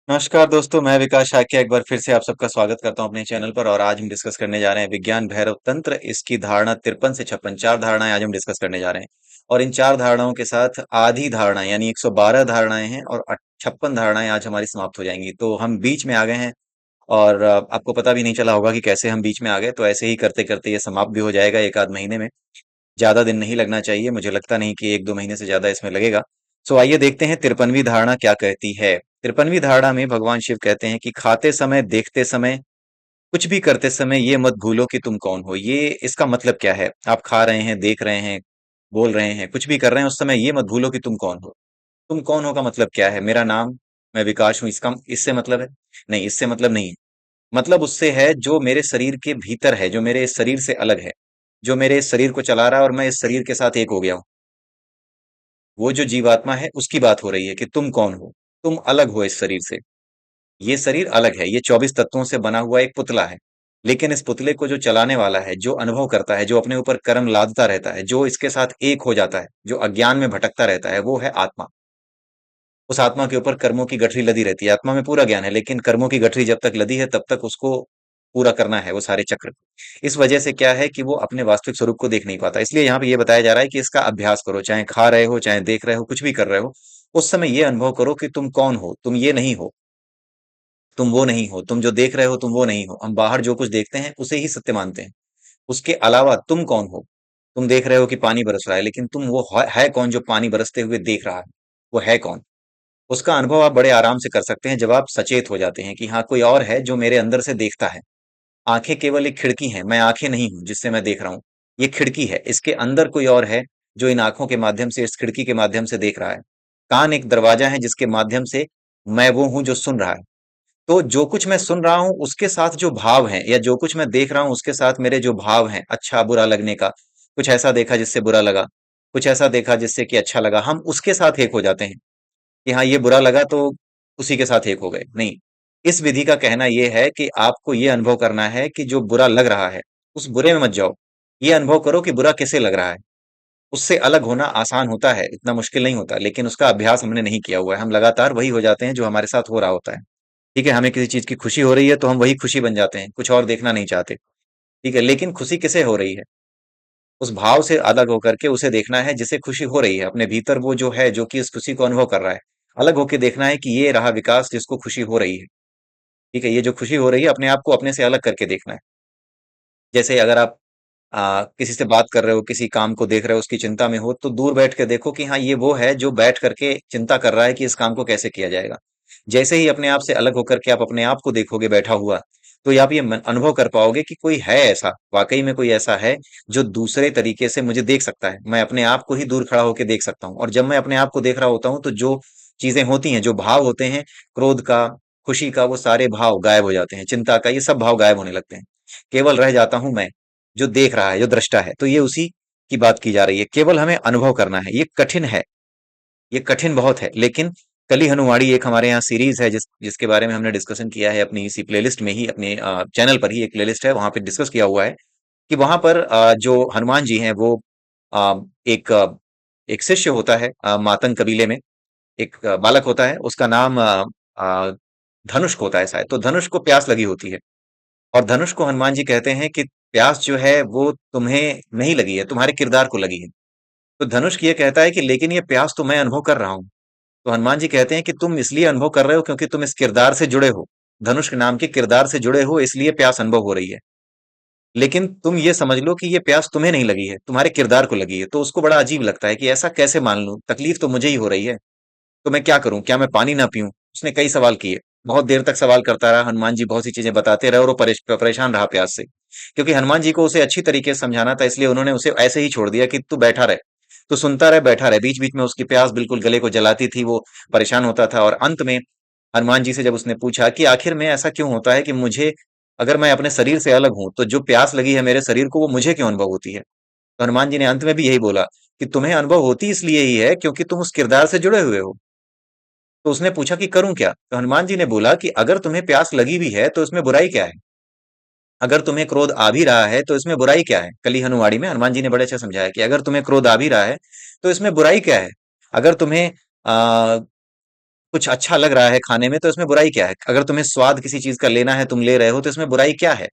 नमस्कार दोस्तों, मैं विकास शाक्य एक बार फिर से आप सबका स्वागत करता हूं अपने चैनल पर। और आज हम डिस्कस करने जा रहे हैं विज्ञान भैरव तंत्र, इसकी धारणा 53 से 56, चार धारणाएं आज हम डिस्कस करने जा रहे हैं। और इन चार धारणाओं के साथ आधी धारणाएं यानी 112 धारणाएं हैं और 56 धारणाएं आज हमारी समाप्त हो जाएंगी। तो हम बीच में आ गए हैं और आपको पता भी नहीं चला होगा कि कैसे हम बीच में आ गए। तो ऐसे ही करते करते ये समाप्त भी हो जाएगा एक आध महीने में। ज्यादा दिन नहीं लगना चाहिए, मुझे लगता नहीं कि एक दो महीने से ज्यादा इसमें लगेगा। सो आइए देखते हैं 53वीं धारणा क्या कहती है। 53वीं धारणा में भगवान शिव कहते हैं कि खाते समय, देखते समय, कुछ भी करते समय ये मत भूलो कि तुम कौन हो। ये इसका मतलब क्या है? आप खा रहे हैं, देख रहे हैं, बोल रहे हैं, कुछ भी कर रहे हैं, उस समय ये मत भूलो कि तुम कौन हो। तुम कौन हो का मतलब क्या है? मेरा नाम, मैं विकास हूं, इसका इससे मतलब है? नहीं, इससे मतलब नहीं है। मतलब उससे है जो मेरे शरीर के भीतर है, जो मेरे इस शरीर से अलग है, जो मेरे इस शरीर को चला रहा है और मैं इस शरीर के साथ एक हो गया हूँ। वो जो जीवात्मा है उसकी बात हो रही है कि तुम कौन हो। तुम अलग हो इस शरीर से। ये शरीर अलग है, ये 24 तत्वों से बना हुआ एक पुतला है। लेकिन इस पुतले को जो चलाने वाला है, जो अनुभव करता है, जो अपने ऊपर कर्म लादता रहता है, जो इसके साथ एक हो जाता है, जो अज्ञान में भटकता रहता है, वो है आत्मा। उस आत्मा के ऊपर कर्मों की गठरी लदी रहती है। आत्मा में पूरा ज्ञान है, लेकिन कर्मों की गठरी जब तक लदी है तब तक उसको पूरा करना है वो सारे चक्र। इस वजह से क्या है कि वो अपने वास्तविक स्वरूप को देख नहीं पाता। इसलिए यहाँ पे ये बताया जा रहा है कि इसका अभ्यास करो, चाहे खा रहे हो, चाहे देख रहे हो, कुछ भी कर रहे हो। उस समय ये अनुभव करो कि तुम कौन हो। तुम ये नहीं हो, तुम वो नहीं हो, तुम जो देख रहे हो तुम वो नहीं हो। हम बाहर जो कुछ देखते हैं उसे ही सत्य मानते हैं। उसके अलावा तुम कौन हो? तुम देख रहे हो कि पानी बरस रहा है, लेकिन तुम वो है कौन जो पानी बरसते हुए देख रहा है? वो है कौन? उसका अनुभव आप बड़े आराम से कर सकते हैं जब आप सचेत हो जाते हैं कि हाँ, कोई और है जो मेरे अंदर से देखता है। आंखें केवल एक खिड़की हैं, मैं आंखें नहीं हूं जिससे मैं देख रहा हूं। ये खिड़की है, इसके अंदर कोई और है जो इन आंखों के माध्यम से, इस खिड़की के माध्यम से देख रहा है। कान एक दरवाजा है जिसके माध्यम से मैं वो हूं जो सुन रहा है। तो जो कुछ मैं सुन रहा हूँ उसके साथ जो भाव है, या जो कुछ मैं देख रहा हूँ उसके साथ मेरे जो भाव हैं, अच्छा बुरा लगने का, कुछ ऐसा देखा जिससे बुरा लगा, कुछ ऐसा देखा जिससे कि अच्छा लगा, हम उसके साथ एक हो जाते हैं कि हाँ, ये बुरा लगा तो उसी के साथ एक हो गए। नहीं, इस विधि का कहना यह है कि आपको ये अनुभव करना है कि जो बुरा लग रहा है उस बुरे में मत जाओ। ये अनुभव करो कि बुरा कैसे लग रहा है। उससे अलग होना आसान होता है, इतना मुश्किल नहीं होता, लेकिन उसका अभ्यास हमने नहीं किया हुआ है। हम लगातार वही हो जाते हैं जो हमारे साथ हो रहा होता है। ठीक है, हमें किसी चीज की खुशी हो रही है तो हम वही खुशी बन जाते हैं, कुछ और देखना नहीं चाहते। ठीक है, लेकिन खुशी किसे हो रही है? उस भाव से अलग होकर के उसे देखना है जिसे खुशी हो रही है। अपने भीतर वो जो है, जो कि इस खुशी को अनुभव कर रहा है, अलग होके देखना है कि ये रहा विकास जिसको खुशी हो रही है। ठीक है, ये जो खुशी हो रही है अपने आप को अपने से अलग करके देखना है। जैसे अगर आप किसी से बात कर रहे हो, किसी काम को देख रहे हो, उसकी चिंता में हो, तो दूर बैठ के देखो कि हाँ, ये वो है जो बैठ करके चिंता कर रहा है कि इस काम को कैसे किया जाएगा। जैसे ही अपने आप से अलग होकर के आप अपने आप को देखोगे बैठा हुआ, तो आप ये अनुभव कर पाओगे कि कोई है ऐसा, वाकई में कोई ऐसा है जो दूसरे तरीके से मुझे देख सकता है। मैं अपने आप को ही दूर खड़ा होकर देख सकता हूँ, और जब मैं अपने आप को देख रहा होता हूँ तो जो चीजें होती हैं, जो भाव होते हैं, क्रोध का, खुशी का, वो सारे भाव गायब हो जाते हैं, चिंता का, ये सब भाव गायब होने लगते हैं। केवल रह जाता हूं मैं, जो देख रहा है, जो दृष्टा है। तो ये उसी की बात की जा रही है। केवल हमें अनुभव करना है। ये कठिन है, ये कठिन बहुत है, लेकिन कली हनुमाड़ी एक हमारे यहाँ सीरीज है जिसके बारे में हमने डिस्कशन किया है अपनी इसी प्लेलिस्ट में ही, अपने चैनल पर ही एक प्लेलिस्ट है, वहां पे डिस्कस किया हुआ है कि वहां पर जो हनुमान जी हैं वो एक एक शिष्य होता है, मातंग कबीले में एक बालक होता है, उसका नाम अ, धनुष होता है शायद। तो धनुष को प्यास लगी होती है, और धनुष को हनुमान जी कहते हैं कि प्यास जो है वो तुम्हें नहीं लगी है, तुम्हारे किरदार को लगी है। तो धनुष ये कहता है कि लेकिन ये प्यास तो मैं अनुभव कर रहा हूँ। तो हनुमान जी कहते हैं कि तुम इसलिए अनुभव कर रहे हो क्योंकि तुम इस किरदार से जुड़े हो, धनुष के नाम के किरदार से जुड़े हो, इसलिए प्यास अनुभव हो रही है। लेकिन तुम ये समझ लो कि ये प्यास तुम्हें नहीं लगी है, तुम्हारे किरदार को लगी है। तो उसको बड़ा अजीब लगता है कि ऐसा कैसे मान लूं, तकलीफ तो मुझे ही हो रही है। तो मैं क्या करूं, क्या मैं पानी ना पीऊं? उसने कई सवाल किए, बहुत देर तक सवाल करता रहा। हनुमान जी बहुत सी चीजें बताते रहे और वो परेशान रहा प्यास से। क्योंकि हनुमान जी को उसे अच्छी तरीके से समझाना था, इसलिए उन्होंने उसे ऐसे ही छोड़ दिया कि तू बैठा रहे। तो सुनता रहे, बैठा रहे। बीच बीच में उसकी प्यास बिल्कुल गले को जलाती थी, वो परेशान होता था। और अंत में हनुमान जी से जब उसने पूछा कि आखिर में ऐसा क्यों होता है कि मुझे, अगर मैं अपने शरीर से अलग हूं, तो जो प्यास लगी है मेरे शरीर को वो मुझे क्यों अनुभव होती है? तो हनुमान जी ने अंत में भी यही बोला कि तुम्हें अनुभव होती इसलिए ही है क्योंकि तुम उस किरदार से जुड़े हुए हो। तो उसने पूछा कि करूं क्या? तो हनुमान जी ने बोला कि अगर तुम्हें प्यास लगी भी है तो इसमें बुराई क्या है? अगर तुम्हें क्रोध आ भी रहा है तो इसमें बुराई क्या है? कली हनुमाड़ी में हनुमान जी ने बड़े अच्छा समझाया कि अगर तुम्हें क्रोध आ भी रहा है तो इसमें बुराई क्या है? अगर तुम्हें कुछ अच्छा लग रहा है खाने में तो इसमें बुराई क्या है? अगर तुम्हें स्वाद किसी चीज का लेना है, तुम ले रहे हो, तो इसमें बुराई क्या है?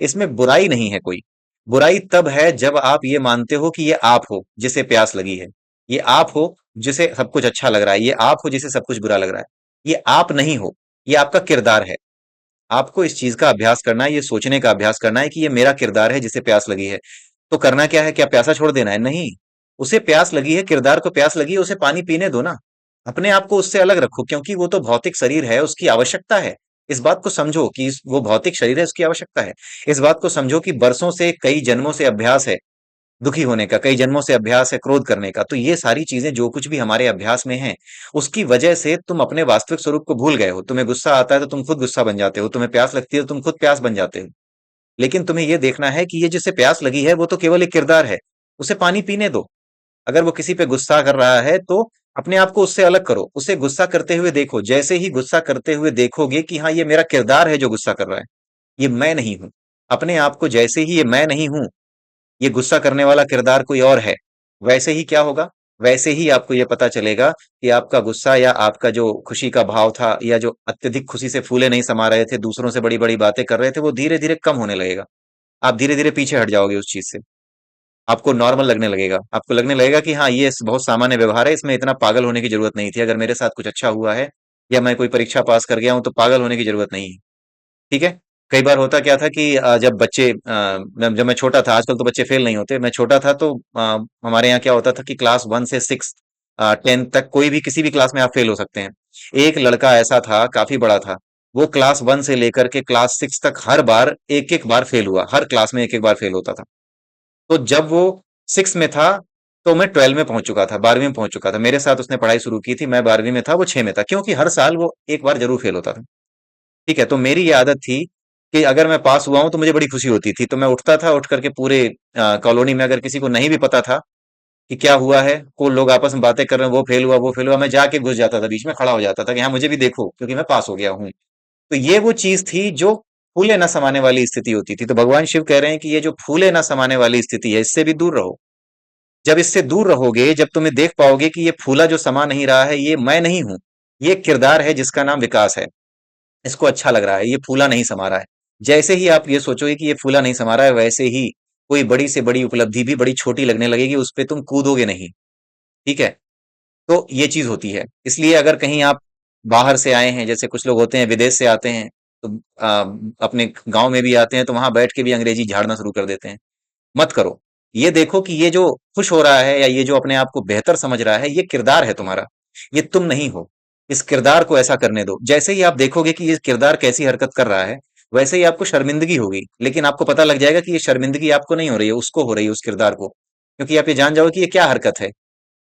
इसमें बुराई नहीं है कोई। बुराई तब है जब आप ये मानते हो कि ये आप हो जिसे प्यास लगी है। ये आप हो जिसे सब कुछ अच्छा लग रहा है। ये आप हो जिसे सब कुछ बुरा लग रहा है। ये आप नहीं हो। ये आपका किरदार है। आपको इस चीज का अभ्यास करना है, ये सोचने का अभ्यास करना है कि ये मेरा किरदार है जिसे प्यास लगी है। तो करना क्या है? क्या प्यासा छोड़ देना है? नहीं। उसे प्यास लगी है, किरदार को प्यास लगी है, उसे पानी पीने दो ना। अपने आप को उससे अलग रखो, क्योंकि वो तो भौतिक शरीर है, उसकी आवश्यकता है। इस बात को समझो कि वो भौतिक शरीर है, उसकी आवश्यकता है। इस बात को समझो कि बरसों से, कई जन्मों से अभ्यास है दुखी होने का, कई जन्मों से अभ्यास है क्रोध करने का। तो ये सारी चीजें जो कुछ भी हमारे अभ्यास में है, उसकी वजह से तुम अपने वास्तविक स्वरूप को भूल गए हो। तुम्हें गुस्सा आता है तो तुम खुद गुस्सा बन जाते हो, तुम्हें प्यास लगती है तो तुम खुद प्यास बन जाते हो। लेकिन तुम्हें यह देखना है कि ये जिसे प्यास लगी है वो तो केवल एक किरदार है। उसे पानी पीने दो। अगर वो किसी पे गुस्सा कर रहा है तो अपने आप को उससे अलग करो, उसे गुस्सा करते हुए देखो। जैसे ही गुस्सा करते हुए देखोगे कि हाँ, ये मेरा किरदार है जो गुस्सा कर रहा है, ये मैं नहीं हूं। अपने आप को जैसे ही ये मैं नहीं हूं, ये गुस्सा करने वाला किरदार कोई और है, वैसे ही क्या होगा? वैसे ही आपको ये पता चलेगा कि आपका गुस्सा या आपका जो खुशी का भाव था, या जो अत्यधिक खुशी से फूले नहीं समा रहे थे, दूसरों से बड़ी बड़ी बातें कर रहे थे, वो धीरे धीरे कम होने लगेगा। आप धीरे धीरे पीछे हट जाओगे उस चीज से। आपको नॉर्मल लगने लगेगा। आपको लगने लगेगा कि हाँ, ये बहुत सामान्य व्यवहार है, इसमें इतना पागल होने की जरूरत नहीं थी। अगर मेरे साथ कुछ अच्छा हुआ है या मैं कोई परीक्षा पास कर गया हूं तो पागल होने की जरूरत नहीं है। ठीक है। कई बार होता क्या था कि जब बच्चे जब मैं छोटा था, आजकल तो बच्चे फेल नहीं होते, मैं छोटा था तो हमारे यहाँ क्या होता था कि क्लास 1 से 6 10 तक कोई भी किसी भी क्लास में आप फेल हो सकते हैं। एक लड़का ऐसा था, काफी बड़ा था। वो क्लास 1 से लेकर के क्लास 6 तक हर बार एक एक बार फेल हुआ, हर क्लास में एक एक बार फेल होता था। तो जब वो 6 में था तो मैं 12 में पहुंच चुका था, 12वीं में पहुंच चुका था। मेरे साथ उसने पढ़ाई शुरू की थी, मैं 12वीं में था, वो 6 में था, क्योंकि हर साल वो एक बार जरूर फेल होता था। ठीक है। तो मेरी ये आदत थी कि अगर मैं पास हुआ हूं तो मुझे बड़ी खुशी होती थी। तो मैं उठता था, उठ करके पूरे कॉलोनी में, अगर किसी को नहीं भी पता था कि क्या हुआ है, को लोग आपस में बातें कर रहे हैं, वो फेल हुआ, वो फेल हुआ, मैं जाके घुस जाता था, बीच में खड़ा हो जाता था कि हाँ, मुझे भी देखो क्योंकि मैं पास हो गया हूँ। तो ये वो चीज थी जो फूले न समाने वाली स्थिति होती थी। तो भगवान शिव कह रहे हैं कि ये जो फूले न समाने वाली स्थिति है, इससे भी दूर रहो। जब इससे दूर रहोगे, जब तुम्हें देख पाओगे कि ये फूला जो समा नहीं रहा है, ये मैं नहीं हूं, ये एक किरदार है जिसका नाम विकास है। इसको अच्छा लग रहा है, ये फूला नहीं समा रहा है। जैसे ही आप ये सोचोगे कि ये फूला नहीं समा रहा है, वैसे ही कोई बड़ी से बड़ी उपलब्धि भी बड़ी छोटी लगने लगेगी, उस पे तुम कूदोगे नहीं। ठीक है। तो ये चीज होती है। इसलिए अगर कहीं आप बाहर से आए हैं, जैसे कुछ लोग होते हैं विदेश से आते हैं, तो अपने गांव में भी आते हैं तो वहां बैठ के भी अंग्रेजी झाड़ना शुरू कर देते हैं। मत करो। ये देखो कि ये जो खुश हो रहा है या ये जो अपने आप को बेहतर समझ रहा है, ये किरदार है तुम्हारा। ये तुम नहीं हो। इस किरदार को ऐसा करने दो। जैसे ही आप देखोगे कि ये किरदार कैसी हरकत कर रहा है, वैसे ही आपको शर्मिंदगी होगी, लेकिन आपको पता लग जाएगा कि ये शर्मिंदगी आपको नहीं हो रही है, उसको हो रही है, उस किरदार को। क्योंकि आप ये जान जाओगे कि ये क्या हरकत है।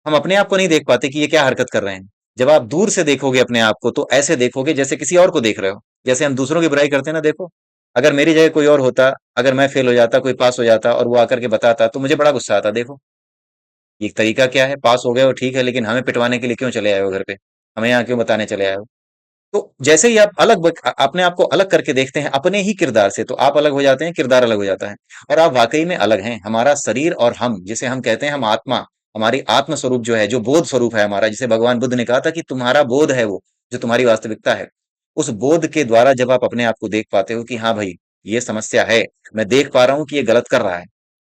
हम अपने आप को नहीं देख पाते कि ये क्या हरकत कर रहे हैं। जब आप दूर से देखोगे अपने आप को, तो ऐसे देखोगे जैसे किसी और को देख रहे हो। जैसे हम दूसरों की बुराई करते हैं ना, देखो, अगर मेरी जगह कोई और होता, अगर मैं फेल हो जाता, कोई पास हो जाता और वो आकर के बताता, तो मुझे बड़ा गुस्सा आता। देखो, ये तरीका क्या है? पास हो गए हो ठीक है, लेकिन हमें पिटवाने के लिए क्यों चले आए हो घर पे? हमें यहाँ क्यों बताने चले आए हो? तो जैसे ही आप अपने आप को अलग करके देखते हैं अपने ही किरदार से, तो आप अलग हो जाते हैं, किरदार अलग हो जाता है। और आप वाकई में अलग हैं। हमारा शरीर और हम, जिसे हम कहते हैं हम आत्मा, हमारी आत्म स्वरूप जो है, जो बोध स्वरूप है हमारा, जिसे भगवान बुद्ध ने कहा था कि तुम्हारा बोध है वो जो तुम्हारी वास्तविकता है। उस बोध के द्वारा जब आप अपने आप को देख पाते हो कि हाँ भाई, ये समस्या है, मैं देख पा रहा हूं कि ये गलत कर रहा है,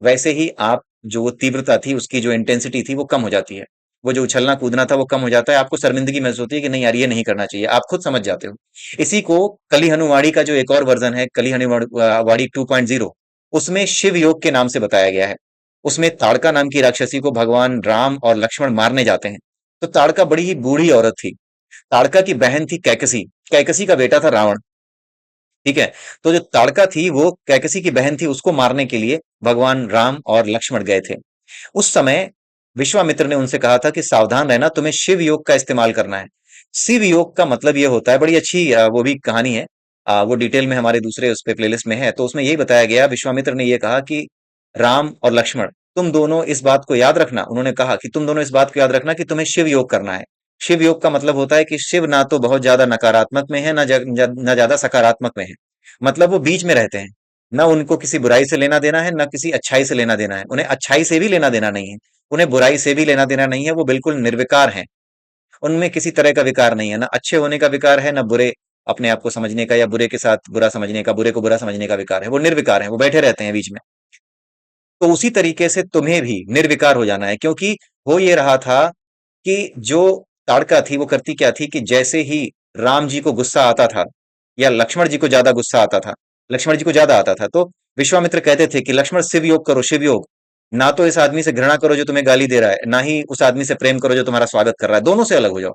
वैसे ही आप, जो वो तीव्रता थी, उसकी जो इंटेंसिटी थी, वो कम हो जाती है। वो जो उछलना कूदना था वो कम हो जाता है। आपको शर्मिंदगी महसूस होती है कि नहीं यार, ये नहीं करना चाहिए, आप खुद समझ जाते हो। इसी को कली हनुवाड़ी का जो एक और वर्जन है, कली हनुवाड़ी 2.0, उसमें शिव योग के नाम से बताया गया है। उसमें ताड़का नाम की राक्षसी को भगवान राम और लक्ष्मण मारने जाते हैं। तो ताड़का बड़ी ही बूढ़ी औरत थी। ताड़का की बहन थी कैकसी। कैकसी का बेटा था रावण। ठीक है। तो जो ताड़का थी वो कैकसी की बहन थी, उसको मारने के लिए भगवान राम और लक्ष्मण गए थे। उस समय विश्वामित्र ने उनसे कहा था कि सावधान रहना, तुम्हें शिव योग का इस्तेमाल करना है। शिव योग का मतलब ये होता है, बड़ी अच्छी वो भी कहानी है। वो डिटेल में हमारे दूसरे उस पे प्लेलिस्ट में है। तो उसमें यही बताया गया, विश्वामित्र ने ये कहा कि राम और लक्ष्मण, तुम दोनों इस बात को याद रखना। उन्होंने कहा कि तुम दोनों इस बात को याद रखना कि तुम्हें शिव योग करना है। शिव योग का मतलब होता है कि शिव ना तो बहुत ज्यादा नकारात्मक में है, ना ज्यादा सकारात्मक में है। मतलब वो बीच में रहते हैं। ना उनको किसी बुराई से लेना देना है, ना किसी अच्छाई से लेना देना है। उन्हें अच्छाई से भी लेना देना नहीं है, उन्हें बुराई से भी लेना देना नहीं है। वो बिल्कुल निर्विकार हैं। उनमें किसी तरह का विकार नहीं है, ना अच्छे होने का विकार है, ना बुरे अपने आप को समझने का या बुरे के साथ बुरा समझने का, बुरे को बुरा समझने का विकार है। वो निर्विकार है, वो बैठे रहते हैं बीच में। तो उसी तरीके से तुम्हें भी निर्विकार हो जाना है, क्योंकि हो ये रहा था कि जो ताड़का थी वो करती क्या थी कि जैसे ही राम जी को गुस्सा आता था या लक्ष्मण जी को ज्यादा गुस्सा आता था, लक्ष्मण जी को ज्यादा आता था, तो विश्वामित्र कहते थे कि लक्ष्मण शिव योग करो, शिव योग। ना तो इस आदमी से घृणा करो जो तुम्हें गाली दे रहा है, ना ही उस आदमी से प्रेम करो जो तुम्हारा स्वागत कर रहा है, दोनों से अलग हो जाओ।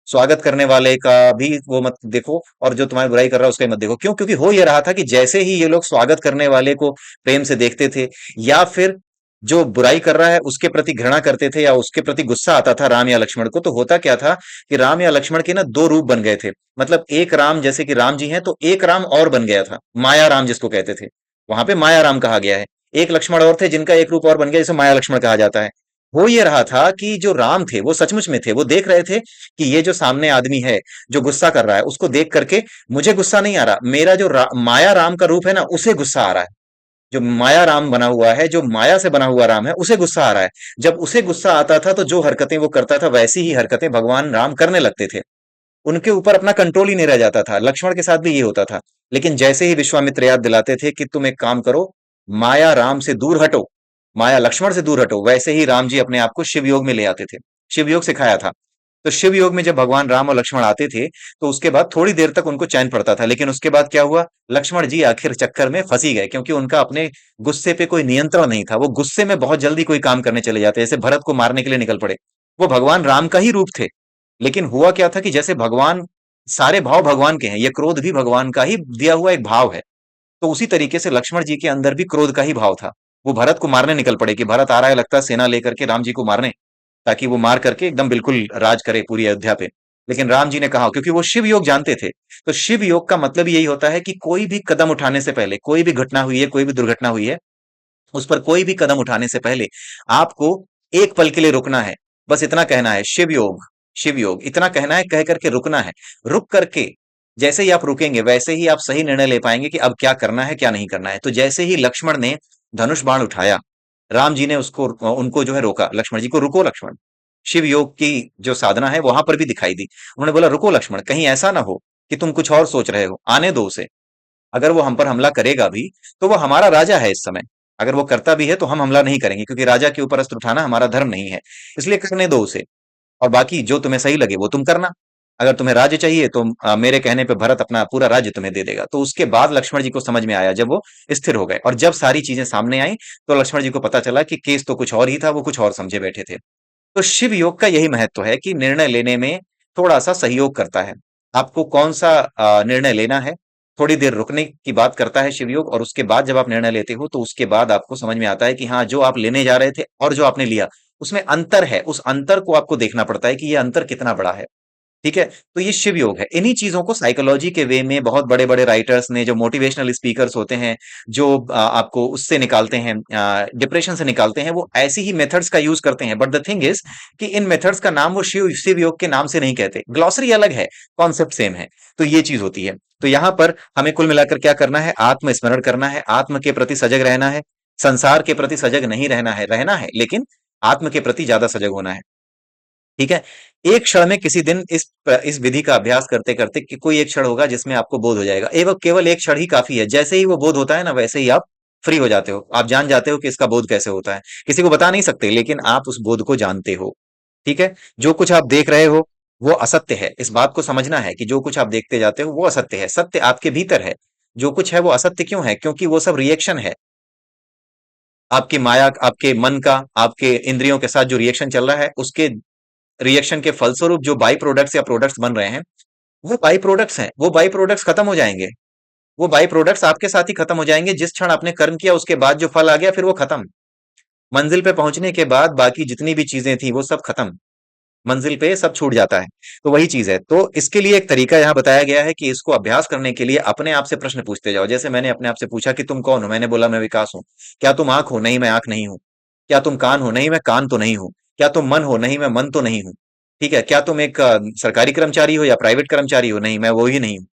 स्वागत करने वाले का भी वो मत देखो और जो तुम्हारी बुराई कर रहा है उसका ही मत देखो। क्यों? क्योंकि हो ये रहा था कि जैसे ही ये लोग स्वागत करने वाले को प्रेम से देखते थे या फिर जो बुराई कर रहा है उसके प्रति घृणा करते थे या उसके प्रति गुस्सा आता था राम या लक्ष्मण को, तो होता क्या था कि राम या लक्ष्मण के ना दो रूप बन गए थे। मतलब एक राम, जैसे कि राम जी हैं तो एक राम और बन गया था, माया राम जिसको कहते थे, वहां पे माया राम कहा गया है। एक लक्ष्मण और थे जिनका एक रूप और बन गया, जिसे माया लक्ष्मण कहा जाता है। हो ये रहा था कि जो राम थे वो सचमुच में थे, वो देख रहे थे कि ये जो सामने आदमी है जो गुस्सा कर रहा है उसको देख करके मुझे गुस्सा नहीं आ रहा, मेरा जो माया राम का रूप है ना उसे गुस्सा आ रहा है। जो माया राम बना हुआ है, जो माया से बना हुआ राम है, उसे गुस्सा आ रहा है। जब उसे गुस्सा आता था तो जो हरकतें वो करता था वैसी ही हरकतें भगवान राम करने लगते थे। उनके ऊपर अपना कंट्रोल ही नहीं रह जाता था। लक्ष्मण के साथ भी ये होता था। लेकिन जैसे ही विश्वामित्र याद दिलाते थे कि तुम एक काम करो, माया राम से दूर हटो, माया लक्ष्मण से दूर हटो, वैसे ही राम जी अपने आप को शिव योग में ले आते थे। शिव योग सिखाया था। तो शिव योग में जब भगवान राम और लक्ष्मण आते थे तो उसके बाद थोड़ी देर तक उनको चैन पड़ता था, लेकिन उसके बाद क्या हुआ, लक्ष्मण जी आखिर चक्कर में फंसी गए, क्योंकि उनका अपने गुस्से पे कोई नियंत्रण नहीं था। वो गुस्से में बहुत जल्दी कोई काम करने चले जाते, जैसे भरत को मारने के लिए निकल पड़े। वो भगवान राम का ही रूप थे, लेकिन हुआ क्या था कि जैसे भगवान, सारे भाव भगवान के हैं, ये क्रोध भी भगवान का ही दिया हुआ एक भाव है। तो उसी तरीके से लक्ष्मण जी के अंदर भी क्रोध का ही भाव था। वो भरत को मारने निकल पड़े कि भरत आ रहा है लगता है सेना लेकर के राम जी को मारने, ताकि वो मार करके एकदम बिल्कुल राज करे पूरी अयोध्या पे। लेकिन राम जी ने कहा, क्योंकि वो शिव योग जानते थे, तो शिव योग का मतलब यही होता है कि कोई भी कदम उठाने से पहले, कोई भी घटना हुई है, कोई भी दुर्घटना हुई है, उस पर कोई भी कदम उठाने से पहले आपको एक पल के लिए रुकना है। बस इतना कहना है, शिव योग, शिव योग, इतना कहना है, कह करके रुकना है। रुक करके जैसे ही आप रुकेंगे वैसे ही आप सही निर्णय ले पाएंगे कि अब क्या करना है क्या नहीं करना है। तो जैसे ही लक्ष्मण ने धनुष बाण उठाया, राम जी ने उसको उनको जो है रोका, लक्ष्मण जी को, रुको लक्ष्मण। शिव योग की जो साधना है वहां पर भी दिखाई दी। उन्होंने बोला रुको लक्ष्मण, कहीं ऐसा ना हो कि तुम कुछ और सोच रहे हो, आने दो उसे। अगर वो हम पर हमला करेगा भी तो वो हमारा राजा है इस समय। अगर वो करता भी है तो हम हमला नहीं करेंगे, क्योंकि राजा के ऊपर अस्त्र उठाना हमारा धर्म नहीं है। इसलिए करने दो उसे, और बाकी जो तुम्हें सही लगे वो तुम करना। अगर तुम्हें राज्य चाहिए तो मेरे कहने पे भरत अपना पूरा राज्य तुम्हें दे देगा। तो उसके बाद लक्ष्मण जी को समझ में आया, जब वो स्थिर हो गए और जब सारी चीजें सामने आई, तो लक्ष्मण जी को पता चला कि केस तो कुछ और ही था, वो कुछ और समझे बैठे थे। तो शिव योग का यही महत्व है कि निर्णय लेने में थोड़ा सा सहयोग करता है। आपको कौन सा निर्णय लेना है, थोड़ी देर रुकने की बात करता है शिव योग, और उसके बाद जब आप निर्णय लेते हो तो उसके बाद आपको समझ में आता है कि हाँ, जो आप लेने जा रहे थे और जो आपने लिया उसमें अंतर है। उस अंतर को आपको देखना पड़ता है कि ये अंतर कितना बड़ा है। ठीक है? तो ये शिव योग है। इन्हीं चीजों को साइकोलॉजी के वे में बहुत बड़े-बड़े राइटर्स ने, जो मोटिवेशनल स्पीकर्स होते हैं, जो आपको उससे निकालते हैं, डिप्रेशन से निकालते हैं, वो ऐसी ही मेथड्स का यूज करते हैं। बट द थिंग इज कि इन मेथड्स का नाम वो शिव शिव योग के नाम से नहीं कहते। ग्लॉसरी अलग है, कॉन्सेप्ट सेम है। तो ये चीज होती है। तो यहाँ पर हमें कुल मिलाकर क्या करना है, आत्मस्मरण करना है, आत्म के प्रति सजग रहना है। संसार के प्रति सजग नहीं रहना है, रहना है, लेकिन आत्म के प्रति ज्यादा सजग होना है। ठीक है? एक क्षण में किसी दिन इस विधि का अभ्यास करते करते कि कोई एक क्षण होगा जिसमें आपको बोध हो जाएगा, एवं केवल एक क्षण ही काफी है। जैसे ही वो बोध होता है ना, वैसे ही आप फ्री हो जाते हो, आप जान जाते हो कि इसका बोध कैसे होता है। किसी को बता नहीं सकते, लेकिन आप उस बोध को जानते हो। ठीक है? जो कुछ आप देख रहे हो वो असत्य है, इस बात को समझना है कि जो कुछ आप देखते जाते हो वो असत्य है, सत्य आपके भीतर है। जो कुछ है वो असत्य क्यों है? क्योंकि वो सब रिएक्शन है। आपकी माया, आपके मन का, आपके इंद्रियों के साथ जो रिएक्शन चल रहा है, उसके रिएक्शन के फलस्वरूप जो बाई प्रोडक्ट्स या प्रोडक्ट्स बन रहे हैं, वो बाई प्रोडक्ट्स हैं। वो बाई प्रोडक्ट्स खत्म हो जाएंगे। वो बाई प्रोडक्ट्स आपके साथ ही खत्म हो जाएंगे। जिस क्षण आपने कर्म किया उसके बाद जो फल आ गया फिर वो खत्म। मंजिल पे पहुंचने के बाद बाकी जितनी भी चीजें थी वो सब खत्म। मंजिल पे सब छूट जाता है। तो वही चीज है। तो इसके लिए एक तरीका यहाँ बताया गया है कि इसको अभ्यास करने के लिए अपने आप से प्रश्न पूछते जाओ। जैसे मैंने अपने आप से पूछा कि तुम कौन हो? मैंने बोला मैं विकास हूं। क्या तुम आंख हो? नहीं, मैं आंख नहीं हूं। क्या तुम कान हो? नहीं, मैं कान तो नहीं हूं। क्या तुम मन हो? नहीं, मैं मन तो नहीं हूं। ठीक है? क्या तुम एक सरकारी कर्मचारी हो या प्राइवेट कर्मचारी हो? नहीं, मैं वो ही नहीं हूं।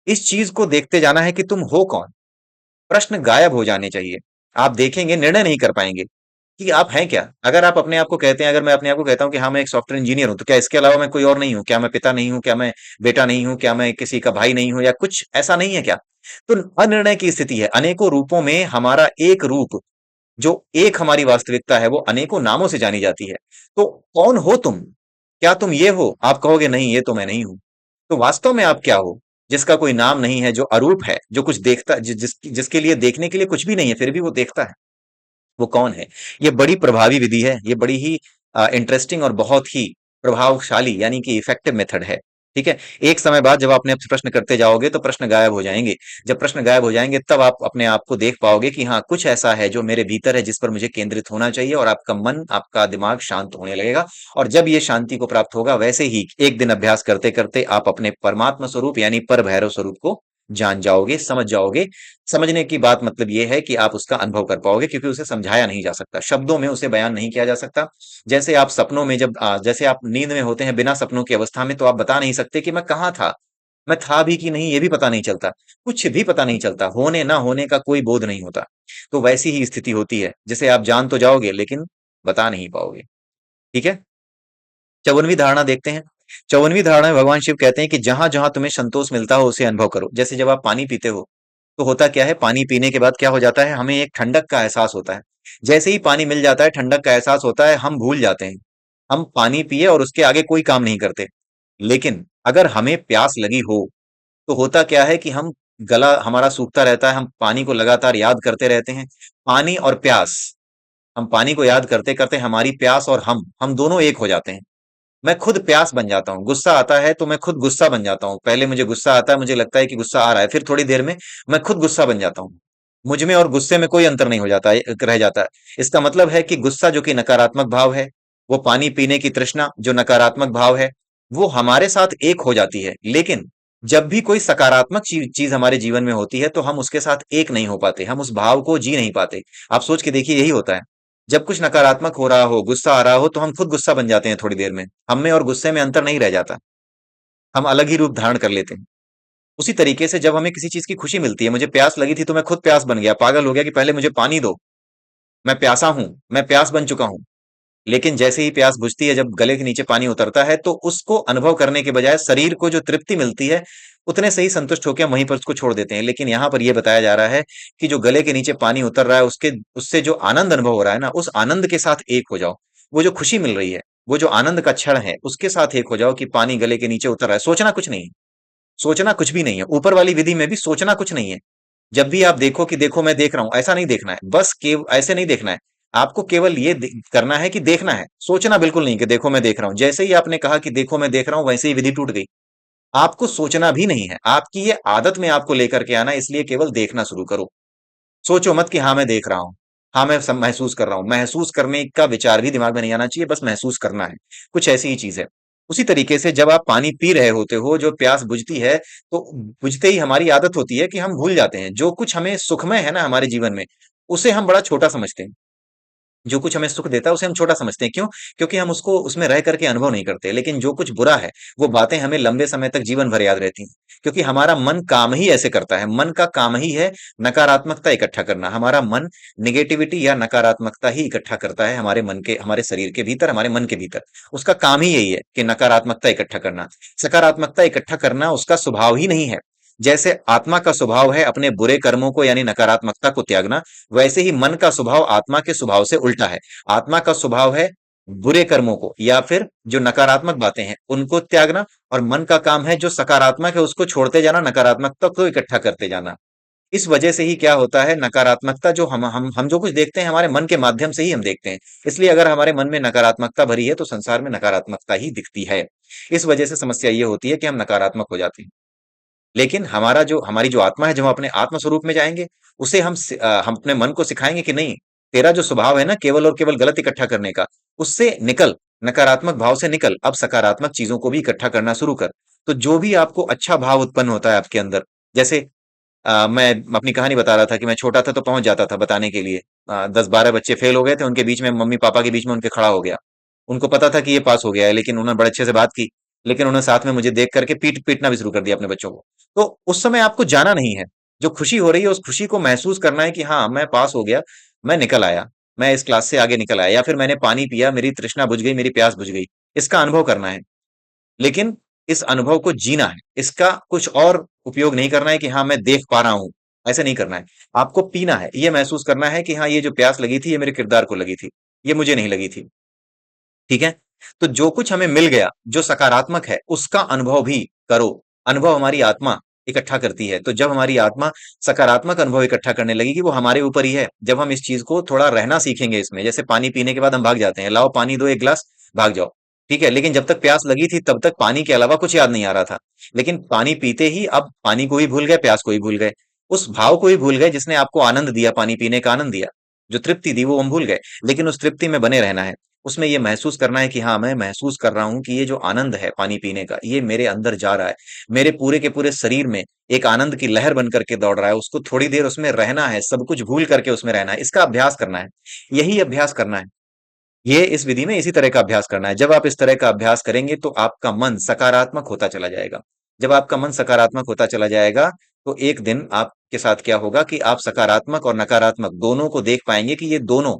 इस चीज को देखते जाना है कि तुम हो कौन। प्रश्न गायब हो जाने चाहिए। आप देखेंगे, निर्णय नहीं कर पाएंगे कि आप हैं क्या? अगर आप अपने आप को कहते हैं, अगर मैं अपने आप को कहता हूँ कि हाँ, मैं एक सॉफ्टवेयर इंजीनियर हूँ, तो क्या इसके अलावा मैं कोई और नहीं हूँ? क्या मैं पिता नहीं हूँ? क्या मैं बेटा नहीं हूँ? क्या मैं किसी का भाई नहीं हूँ या कुछ ऐसा नहीं है क्या? तो अनिर्णय की स्थिति है। अनेकों रूपों में हमारा एक रूप, जो एक हमारी वास्तविकता है, वो अनेकों नामों से जानी जाती है। तो कौन हो तुम? क्या तुम ये हो? आप कहोगे नहीं, ये तो मैं नहीं हूं। तो वास्तव में आप क्या हो? जिसका कोई नाम नहीं है, जो अरूप है, जो कुछ देखता, जिसके लिए देखने के लिए कुछ भी नहीं है, फिर भी वो देखता है, वो कौन है? ये बड़ी प्रभावी विधि है, ये बड़ी ही इंटरेस्टिंग और बहुत ही प्रभावशाली यानी कि इफेक्टिव मेथड है। ठीक है। एक समय बाद जब आप अपने आप से प्रश्न करते जाओगे तो प्रश्न गायब हो जाएंगे। जब प्रश्न गायब हो जाएंगे तब आप अपने आप को देख पाओगे कि हाँ, कुछ ऐसा है जो मेरे भीतर है जिस पर मुझे केंद्रित होना चाहिए, और आपका मन, आपका दिमाग शांत होने लगेगा। और जब ये शांति को प्राप्त होगा, वैसे ही एक दिन अभ्यास करते करते आप अपने परमात्मा स्वरूप यानी पर भैरव स्वरूप को जान जाओगे, समझ जाओगे। समझने की बात मतलब ये है कि आप उसका अनुभव कर पाओगे, क्योंकि उसे समझाया नहीं जा सकता, शब्दों में उसे बयान नहीं किया जा सकता। जैसे आप सपनों में जब जैसे आप नींद में होते हैं बिना सपनों की अवस्था में, तो आप बता नहीं सकते कि मैं कहाँ था, मैं था भी कि नहीं, ये भी पता नहीं चलता, कुछ भी पता नहीं चलता, होने ना होने का कोई बोध नहीं होता। तो वैसी ही स्थिति होती है, जिसे आप जान तो जाओगे लेकिन बता नहीं पाओगे। ठीक है। 54वीं धारणा देखते हैं। 54वीं धारणा में भगवान शिव कहते हैं कि जहां जहां तुम्हें संतोष मिलता हो उसे अनुभव करो। जैसे जब आप पानी पीते हो, तो होता क्या है, पानी पीने के बाद क्या हो जाता है, हमें एक ठंडक का एहसास होता है। जैसे ही पानी मिल जाता है, ठंडक का एहसास होता है, हम भूल जाते हैं, हम पानी पिए और उसके आगे कोई काम नहीं करते। लेकिन अगर हमें प्यास लगी हो, तो होता क्या है कि हम, गला हमारा सूखता रहता है, हम पानी को लगातार याद करते रहते हैं। पानी और प्यास, हम पानी को याद करते करते हमारी प्यास और हम दोनों एक हो जाते हैं। मैं खुद प्यास बन जाता हूँ, गुस्सा आता है तो मैं खुद गुस्सा बन जाता हूँ। पहले मुझे गुस्सा आता है, मुझे लगता है कि गुस्सा आ रहा है, फिर थोड़ी देर में मैं खुद गुस्सा बन जाता हूँ। मुझ में और गुस्से में कोई अंतर नहीं हो जाता है, रह जाता है। इसका मतलब है कि गुस्सा जो कि नकारात्मक भाव है, वो पानी पीने की तृष्णा जो नकारात्मक भाव है, वो हमारे साथ एक हो जाती है। लेकिन जब भी कोई सकारात्मक चीज हमारे जीवन में होती है, तो हम उसके साथ एक नहीं हो पाते, हम उस भाव को जी नहीं पाते। आप सोच के देखिए, यही होता है। जब कुछ नकारात्मक हो रहा हो, गुस्सा आ रहा हो, तो हम खुद गुस्सा बन जाते हैं थोड़ी देर में। हम में और गुस्से में अंतर नहीं रह जाता, हम अलग ही रूप धारण कर लेते हैं। उसी तरीके से जब हमें किसी चीज की खुशी मिलती है, मुझे प्यास लगी थी तो मैं खुद प्यास बन गया, पागल हो गया कि पहले मुझे पानी दो, मैं प्यासा हूं, मैं प्यास बन चुका हूं। लेकिन जैसे ही प्यास बुझती है, जब गले के नीचे पानी उतरता है, तो उसको अनुभव करने के बजाय शरीर को जो तृप्ति मिलती है, उतने से ही संतुष्ट होकर वहीं पर उसको छोड़ देते हैं। लेकिन यहां पर यह बताया जा रहा है कि जो गले के नीचे पानी उतर रहा है, उसके उससे जो आनंद अनुभव हो रहा है ना, उस आनंद के साथ एक हो जाओ। वो जो खुशी मिल रही है, वो जो आनंद का क्षण है, उसके साथ एक हो जाओ कि पानी गले के नीचे उतर रहा है। सोचना कुछ नहीं है, सोचना कुछ भी नहीं है। ऊपर वाली विधि में भी सोचना कुछ नहीं है। जब भी आप देखो कि देखो मैं देख रहा हूं, ऐसा नहीं देखना है, बस केवल ऐसे नहीं देखना है। आपको केवल ये करना है कि देखना है, सोचना बिल्कुल नहीं कि देखो मैं देख रहा हूं। जैसे ही आपने कहा कि देखो मैं देख रहा हूं, वैसे ही विधि टूट गई। आपको सोचना भी नहीं है, आपकी ये आदत में आपको लेकर के आना है, इसलिए केवल देखना शुरू करो। सोचो मत कि हाँ मैं देख रहा हूँ, हाँ मैं महसूस कर रहा हूँ। महसूस करने का विचार भी दिमाग में नहीं आना चाहिए, बस महसूस करना है। कुछ ऐसी ही चीज है। उसी तरीके से जब आप पानी पी रहे होते हो, जो प्यास बुझती है, तो बुझते ही हमारी आदत होती है कि हम भूल जाते हैं जो कुछ हमें सुखमय है ना हमारे जीवन में, उसे हम बड़ा छोटा समझते हैं। जो कुछ हमें सुख देता है उसे हम छोटा समझते हैं। क्यों? क्योंकि हम उसको उसमें रह करके अनुभव नहीं करते। लेकिन जो कुछ बुरा है, वो बातें हमें लंबे समय तक जीवन भर याद रहती हैं। क्योंकि हमारा मन काम ही ऐसे करता है। मन का काम ही है नकारात्मकता इकट्ठा करना। हमारा मन नेगेटिविटी या नकारात्मकता ही इकट्ठा करता है, हमारे मन के, हमारे शरीर के भीतर, हमारे मन के भीतर। उसका काम ही यही है कि नकारात्मकता इकट्ठा करना। सकारात्मकता इकट्ठा करना उसका स्वभाव ही नहीं है। जैसे आत्मा का स्वभाव है अपने बुरे कर्मों को यानी नकारात्मकता को त्यागना, वैसे ही मन का स्वभाव आत्मा के स्वभाव से उल्टा है। आत्मा का स्वभाव है बुरे कर्मों को या फिर जो नकारात्मक बातें हैं उनको त्यागना, और मन का काम है जो सकारात्मक है उसको छोड़ते जाना, नकारात्मकता को इकट्ठा करते जाना। इस वजह से ही क्या होता है, नकारात्मकता जो हम जो कुछ देखते हैं हमारे मन के माध्यम से ही हम देखते हैं। इसलिए अगर हमारे मन में नकारात्मकता भरी है, तो संसार में नकारात्मकता ही दिखती है। इस वजह से समस्या ये होती है कि हम नकारात्मक हो जाते हैं। लेकिन हमारी जो आत्मा है, जब हम अपने आत्म स्वरूप में जाएंगे, उसे हम अपने मन को सिखाएंगे कि नहीं, तेरा जो स्वभाव है ना केवल और केवल गलत इकट्ठा करने का, उससे निकल, नकारात्मक भाव से निकल, अब सकारात्मक चीजों को भी इकट्ठा करना शुरू कर। तो जो भी आपको अच्छा भाव उत्पन्न होता है आपके अंदर, जैसे मैं अपनी कहानी बता रहा था कि मैं छोटा था तो पहुंच जाता था बताने के लिए। 10-12 बच्चे फेल हो गए थे, उनके बीच में मम्मी पापा के बीच में उनके खड़ा हो गया। उनको पता था कि ये पास हो गया है, लेकिन उन्होंने बड़े अच्छे से बात की। लेकिन उन्होंने साथ में मुझे देख करके पीटना भी शुरू कर दिया अपने बच्चों को। तो उस समय आपको जाना नहीं है, जो खुशी हो रही है उस खुशी को महसूस करना है कि हाँ मैं पास हो गया, मैं निकल आया, मैं इस क्लास से आगे निकल आया, या फिर मैंने पानी पिया, मेरी तृष्णा बुझ गई, मेरी प्यास बुझ गई। इसका अनुभव करना है, लेकिन इस अनुभव को जीना है। इसका कुछ और उपयोग नहीं करना है कि हाँ मैं देख पा रहा हूं, ऐसे नहीं करना है। आपको पीना है, ये महसूस करना है कि हाँ ये जो प्यास लगी थी ये मेरे किरदार को लगी थी, ये मुझे नहीं लगी थी। ठीक है। तो जो कुछ हमें मिल गया जो सकारात्मक है उसका अनुभव भी करो। अनुभव हमारी आत्मा इकट्ठा करती है, तो जब हमारी आत्मा सकारात्मक अनुभव इकट्ठा करने लगेगी, वो हमारे ऊपर ही है। जब हम इस चीज को थोड़ा रहना सीखेंगे इसमें, जैसे पानी पीने के बाद हम भाग जाते हैं, लाओ पानी दो एक गिलास, भाग जाओ। ठीक है, लेकिन जब तक प्यास लगी थी तब तक पानी के अलावा कुछ याद नहीं आ रहा था। लेकिन पानी पीते ही अब पानी को ही भूल गए, प्यास को ही भूल गए, उस भाव को ही भूल गए जिसने आपको आनंद दिया, पानी पीने का आनंद दिया, जो तृप्ति दी वो हम भूल गए। लेकिन उस तृप्ति में बने रहना है, उसमें ये महसूस करना है कि हाँ मैं महसूस कर रहा हूं कि ये जो आनंद है पानी पीने का, ये मेरे अंदर जा रहा है, मेरे पूरे के पूरे शरीर में एक आनंद की लहर बन करके दौड़ रहा है। उसको थोड़ी देर उसमें रहना है, सब कुछ भूल करके उसमें रहना है, इसका अभ्यास करना है। यही अभ्यास करना है, ये इस विधि में इसी तरह का अभ्यास करना है। जब आप इस तरह का अभ्यास करेंगे तो आपका मन सकारात्मक होता चला जाएगा। जब आपका मन सकारात्मक होता चला जाएगा तो एक दिन आपके साथ क्या होगा कि आप सकारात्मक और नकारात्मक दोनों को देख पाएंगे कि ये दोनों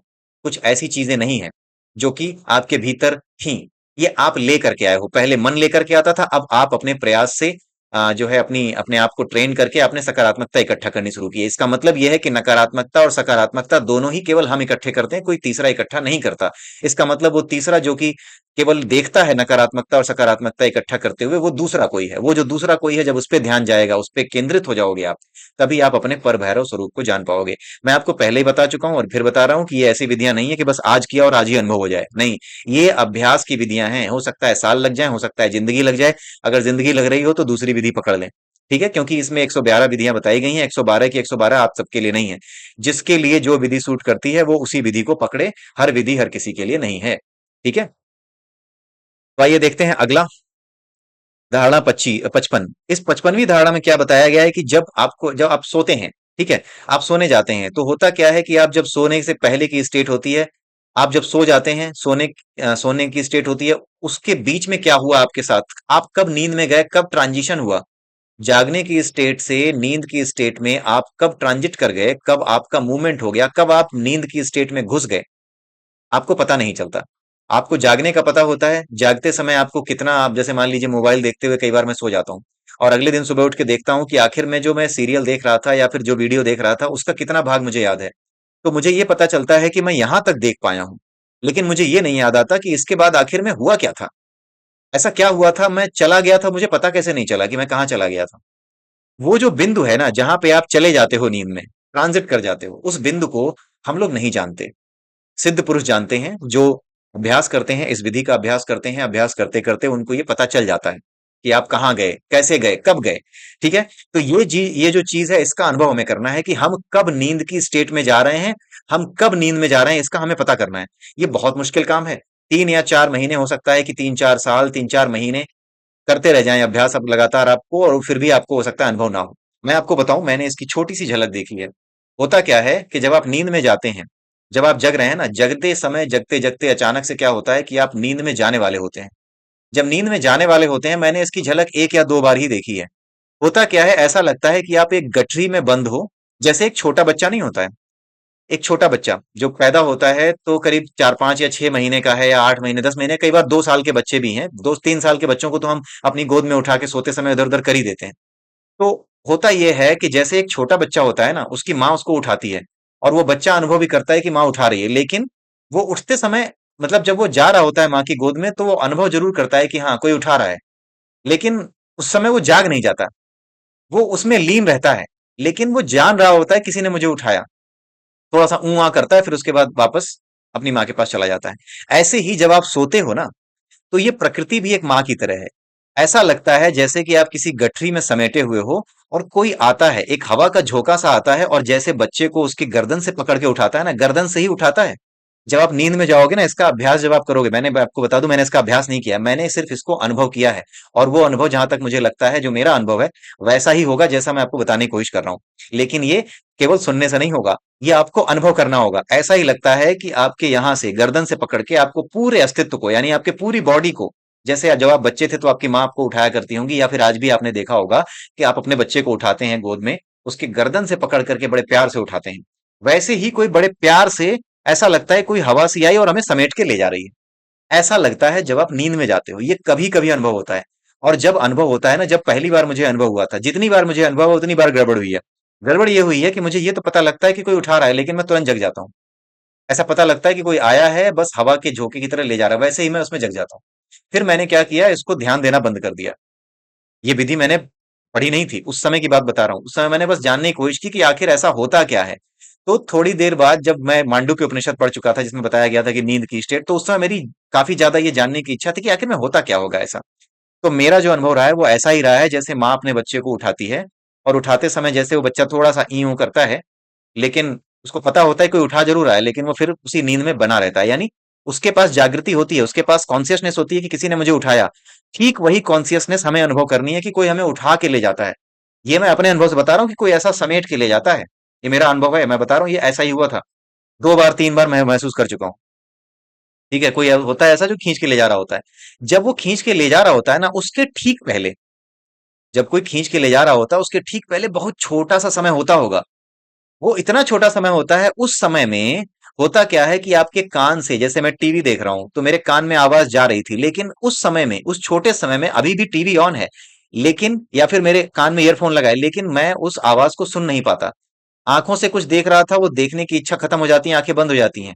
कुछ ऐसी चीजें नहीं है जो कि आपके भीतर थी। ये आप लेकर के आए हो, पहले मन लेकर के आता था, अब आप अपने प्रयास से जो है अपनी अपने आप को ट्रेन करके आपने सकारात्मकता इकट्ठा करनी शुरू की है। इसका मतलब यह है कि नकारात्मकता और सकारात्मकता दोनों ही केवल हम इकट्ठे करते हैं, कोई तीसरा इकट्ठा नहीं करता। इसका मतलब वो तीसरा जो कि केवल देखता है नकारात्मकता और सकारात्मकता इकट्ठा करते हुए, वो दूसरा कोई है। वो जो दूसरा कोई है, जब उस पर ध्यान जाएगा, उस पर केंद्रित हो जाओगे आप, तभी आप अपने पर भैरव स्वरूप को जान पाओगे। मैं आपको पहले ही बता चुका हूं और फिर बता रहा हूं कि ये ऐसी विधियां नहीं है कि बस आज किया और आज ही अनुभव हो जाए, नहीं। ये अभ्यास की विधियां हैं, हो सकता है साल लग जाए, हो सकता है जिंदगी लग जाए। अगर जिंदगी लग रही हो तो दूसरी विधि पकड़ लें। ठीक है, क्योंकि इसमें 112 विधियां बताई गई हैं, 112 की 112 आप सबके लिए नहीं है। जिसके लिए जो विधि सूट करती है वो उसी विधि को पकड़े, हर विधि हर किसी के लिए नहीं है। ठीक है। तो आइए देखते हैं अगला, धारणा 55। इस 55वीं धारणा में क्या बताया गया है कि जब आप सोते हैं, ठीक है, आप सोने जाते हैं, तो होता क्या है कि आप जब सोने से पहले की स्टेट होती है, आप जब सो जाते हैं, सोने की स्टेट होती है, उसके बीच में क्या हुआ आपके साथ, आप कब नींद में गए, कब ट्रांजिशन हुआ, जागने की स्टेट से नींद की स्टेट में आप कब ट्रांजिट कर गए, कब आपका मूवमेंट हो गया, कब आप नींद की स्टेट में घुस गए, आपको पता नहीं चलता। आपको जागने का पता होता है, जागते समय आपको कितना, आप जैसे मान लीजिए मोबाइल देखते हुए कई बार मैं सो जाता हूँ, और अगले दिन सुबह उठ के देखता हूँ कि आखिर में जो मैं सीरियल देख रहा था या फिर जो वीडियो देख रहा था उसका कितना भाग मुझे याद है। तो मुझे ये पता चलता है कि मैं यहां तक देख पाया हूं, लेकिन मुझे ये नहीं याद आता कि इसके बाद आखिर में हुआ क्या था, ऐसा क्या हुआ था, मैं चला गया था, मुझे पता कैसे नहीं चला कि मैं कहाँ चला गया था। वो जो बिंदु है ना जहां पे आप चले जाते हो नींद में, ट्रांजिट कर जाते हो, उस बिंदु को हम लोग नहीं जानते। सिद्ध पुरुष जानते हैं, जो अभ्यास करते हैं, इस विधि का अभ्यास करते हैं, अभ्यास करते करते उनको ये पता चल जाता है कि आप कहाँ गए, कैसे गए, कब गए। ठीक है। तो ये जो चीज है इसका अनुभव हमें करना है कि हम कब नींद की स्टेट में जा रहे हैं, हम कब नींद में जा रहे हैं, इसका हमें पता करना है। ये बहुत मुश्किल काम है। 3 या 4 महीने, हो सकता है कि 3 4 साल, 3 4 महीने करते रह जाएं अभ्यास अब लगातार आपको, और फिर भी आपको हो सकता है अनुभव ना हो। मैं आपको बताऊं, मैंने इसकी छोटी सी झलक देखी है। होता क्या है कि जब आप नींद में जाते हैं, जब आप जग रहे हैं ना, जगते समय, जगते जगते अचानक से क्या होता है कि आप नींद में जाने वाले होते हैं। जब नींद में जाने वाले होते हैं, मैंने इसकी झलक 1 या 2 बार ही देखी है। होता क्या है, ऐसा लगता है कि आप एक गठरी में बंद हो, जैसे एक छोटा बच्चा नहीं होता है, एक छोटा बच्चा जो पैदा होता है तो करीब 4 5 या 6 महीने का है, या 8 महीने, 10 महीने, कई बार 2 साल के बच्चे भी हैं, 2 3 साल के बच्चों को तो हम अपनी गोद में उठा के सोते समय इधर उधर कर ही देते हैं। तो होता यह है कि जैसे एक छोटा बच्चा होता है ना, उसकी माँ उसको उठाती है, और वो बच्चा अनुभव भी करता है कि माँ उठा रही है, लेकिन वो उठते समय, मतलब जब वो जा रहा होता है माँ की गोद में, तो वो अनुभव जरूर करता है कि हाँ कोई उठा रहा है, लेकिन उस समय वो जाग नहीं जाता, वो उसमें लीन रहता है। लेकिन वो जान रहा होता है किसी ने मुझे उठाया, थोड़ा सा ऊँ आ करता है, फिर उसके बाद वापस अपनी माँ के पास चला जाता है। ऐसे ही जब आप सोते हो ना, तो ये प्रकृति भी एक माँ की तरह है। ऐसा लगता है जैसे कि आप किसी गठरी में समेटे हुए हो, और कोई आता है, एक हवा का झोंका सा आता है, और जैसे बच्चे को उसकी गर्दन से पकड़ के उठाता है ना, गर्दन से ही उठाता है। जब आप नींद में जाओगे ना, इसका अभ्यास जब आप करोगे, मैंने आपको बता दूं, मैंने इसका अभ्यास नहीं किया, मैंने सिर्फ इसको अनुभव किया है। और वो अनुभव जहां तक मुझे लगता है, जो मेरा अनुभव है, वैसा ही होगा जैसा मैं आपको बताने की कोशिश कर रहा हूँ। लेकिन ये केवल सुनने से नहीं होगा, ये आपको अनुभव करना होगा। ऐसा ही लगता है कि आपके यहां से गर्दन से पकड़ के आपको पूरे अस्तित्व को, यानी आपके पूरी बॉडी को, जैसे जब आप बच्चे थे तो आपकी माँ आपको उठाया करती होंगी, या फिर आज भी आपने देखा होगा कि आप अपने बच्चे को उठाते हैं गोद में, उसकी गर्दन से पकड़ करके बड़े प्यार से उठाते हैं। वैसे ही कोई बड़े प्यार से ऐसा लगता है कोई हवा सी आई और हमें समेट के ले जा रही है। ऐसा लगता है जब आप नींद में जाते हो, ये कभी कभी अनुभव होता है। और जब अनुभव होता है ना, जब पहली बार मुझे अनुभव हुआ था, जितनी बार मुझे अनुभव हुआ उतनी बार गड़बड़ हुई है। गड़बड़ ये हुई है कि मुझे ये तो पता लगता है कि कोई उठा रहा है, लेकिन मैं तुरंत जग जाता हूँ। ऐसा पता लगता है कि कोई आया है, बस हवा के झोंके की तरह ले जा रहा है, वैसे ही मैं उसमें जग जाता हूँ। फिर मैंने क्या किया, इसको ध्यान देना बंद कर दिया। ये विधि मैंने पढ़ी नहीं थी, उस समय की बात बता रहा हूँ। उस समय मैंने बस जानने की कोशिश की कि आखिर ऐसा होता क्या है। तो थोड़ी देर बाद जब मैं मांडू के उपनिषद पढ़ चुका था, जिसमें बताया गया था कि नींद की स्टेट, तो उस समय मेरी काफी ज्यादा ये जानने की इच्छा थी कि आखिर में होता क्या होगा ऐसा। तो मेरा जो अनुभव रहा है वो ऐसा ही रहा है, जैसे माँ अपने बच्चे को उठाती है, और उठाते समय जैसे वो बच्चा थोड़ा सा ईं ऊं करता है, लेकिन उसको पता होता है कोई उठा जरूर रहा है, लेकिन वो फिर उसी नींद में बना रहता है। यानी उसके पास जागृति होती है, उसके पास कॉन्शियसनेस होती है कि किसी ने मुझे उठाया। ठीक वही कॉन्शियसनेस हमें अनुभव करनी है कि कोई हमें उठा के ले जाता है। ये मैं अपने अनुभव से बता रहा हूँ कि कोई ऐसा समेट के ले जाता है। ये मेरा अनुभव है, मैं बता रहा हूँ, ये ऐसा ही हुआ था। 2 बार 3 बार मैं महसूस कर चुका हूँ। ठीक है, कोई होता है ऐसा जो खींच के ले जा रहा होता है। जब वो खींच के ले जा रहा होता है ना, उसके ठीक पहले, जब कोई खींच के ले जा रहा होता है उसके ठीक पहले बहुत छोटा सा समय होता होगा। वो इतना छोटा समय होता है, उस समय में होता क्या है कि आपके कान से, जैसे मैं टीवी देख रहा हूं तो मेरे कान में आवाज जा रही थी, लेकिन उस समय में, उस छोटे समय में अभी भी टीवी ऑन है, लेकिन या फिर मेरे कान में ईयरफोन लगाए, लेकिन मैं उस आवाज को सुन नहीं पाता। आंखों से कुछ देख रहा था, वो देखने की इच्छा खत्म हो जाती है, आंखें बंद हो जाती हैं।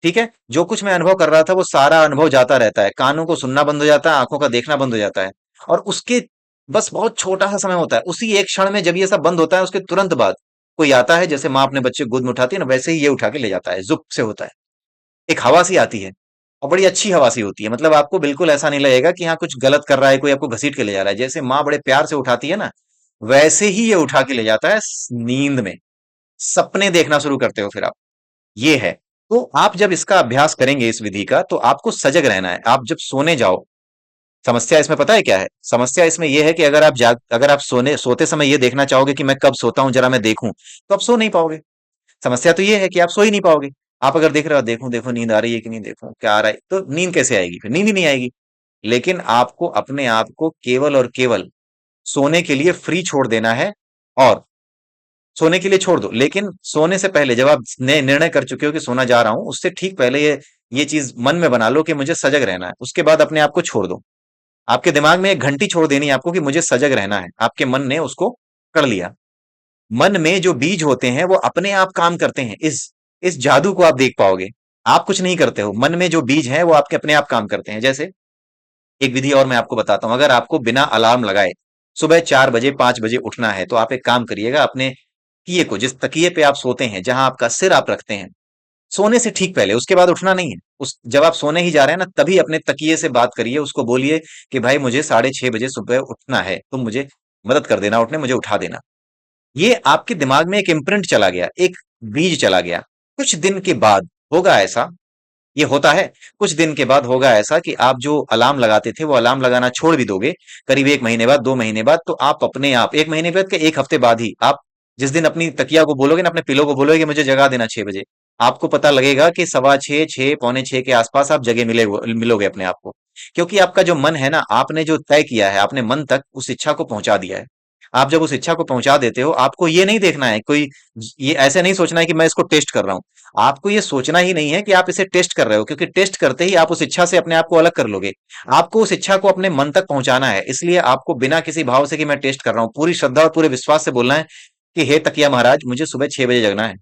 ठीक है, जो कुछ मैं अनुभव कर रहा था वो सारा अनुभव जाता रहता है, कानों को सुनना बंद हो जाता है, आंखों का देखना बंद हो जाता है। और उसके बस बहुत छोटा सा समय होता है, उसी एक क्षण में जब ये सब बंद होता है, उसके तुरंत बाद कोई आता है, जैसे माँ अपने बच्चे को गोद में उठाती है ना, वैसे ही ये उठा के ले जाता है, जुप से होता है। एक हवा सी आती है, और बड़ी अच्छी हवा सी होती है, मतलब आपको बिल्कुल ऐसा नहीं लगेगा कि हाँ कुछ गलत कर रहा है, कोई आपको घसीट के ले जा रहा है। जैसे माँ बड़े प्यार से उठाती है ना, वैसे ही ये उठा के ले जाता है नींद में। सपने देखना शुरू करते हो फिर आप। ये है। तो आप जब इसका अभ्यास करेंगे इस विधि का, तो आपको सजग रहना है। आप जब सोने जाओ, समस्या इसमें पता है क्या है? समस्या इसमें यह है कि अगर आप सोते समय ये देखना चाहोगे कि मैं कब सोता हूं जरा मैं देखूं, तो आप सो नहीं पाओगे। समस्या तो ये है कि आप सो ही नहीं पाओगे। आप अगर देख रहे हो, देखूं देखूं नींद आ रही है कि नहीं, देखूं क्या आ रहा है, तो नींद कैसे आएगी? फिर नींद ही नहीं आएगी। लेकिन आपको अपने आप को केवल और केवल सोने के लिए फ्री छोड़ देना है, और सोने के लिए छोड़ दो। लेकिन सोने से पहले जब आप निर्णय कर चुके हो कि सोना जा रहा हूं, उससे ठीक पहले ये चीज मन में बना लो कि मुझे सजग रहना है। उसके बाद अपने आप को छोड़ दो। आपके दिमाग में एक घंटी छोड़ देनी है आपको कि मुझे सजग रहना है। आपके मन ने उसको कर लिया। मन में जो बीज होते हैं वो अपने आप काम करते हैं। इस जादू को आप देख पाओगे। आप कुछ नहीं करते हो, मन में जो बीज हैं वो आपके अपने आप काम करते हैं। जैसे एक विधि और मैं आपको बताता हूं। अगर आपको बिना अलार्म लगाए सुबह 4 बजे 5 बजे उठना है, तो आप एक काम करिएगा, अपने तकिए को, जिस तकिए पे आप सोते हैं, जहां आपका सिर आप रखते हैं, सोने से ठीक पहले, उसके बाद उठना नहीं है। उस जब आप सोने ही जा रहे हैं ना, तभी अपने तकिए से बात करिए, उसको बोलिए कि भाई मुझे 6:30 बजे सुबह उठना है, तुम मुझे मदद कर देना उठने, मुझे उठा देना। ये आपके दिमाग में एक इम्प्रिंट चला गया, एक बीज चला गया। कुछ दिन के बाद होगा ऐसा, ये होता है, कुछ दिन के बाद होगा ऐसा कि आप जो अलार्म लगाते थे वो अलार्म लगाना छोड़ भी दोगे। करीब 1 महीने बाद, 2 महीने बाद, तो आप अपने आप 1 महीने बाद के 1 हफ्ते बाद ही आप जिस दिन अपनी तकिया को बोलोगे ना, अपने पिलो को बोलोगे कि मुझे जगा देना 6 बजे, आपको पता लगेगा कि 6:15 6 6:45 के आसपास आप जगह मिलोगे अपने आप को। क्योंकि आपका जो मन है ना, आपने जो तय किया है, आपने मन तक उस इच्छा को पहुंचा दिया है। आप जब उस इच्छा को पहुंचा देते हो, आपको ये नहीं देखना है कोई, ये ऐसे नहीं सोचना है कि मैं इसको टेस्ट कर रहा हूं। आपको ये सोचना ही नहीं है कि आप इसे टेस्ट कर रहे हो, क्योंकि टेस्ट करते ही आप उस इच्छा से अपने आप को अलग कर लोगे। आपको उस इच्छा को अपने मन तक पहुंचाना है, इसलिए आपको बिना किसी भाव से कि मैं टेस्ट कर रहा हूं, पूरी श्रद्धा और पूरे विश्वास से बोलना है कि हे तकिया महाराज, मुझे सुबह 6 बजे जगना है।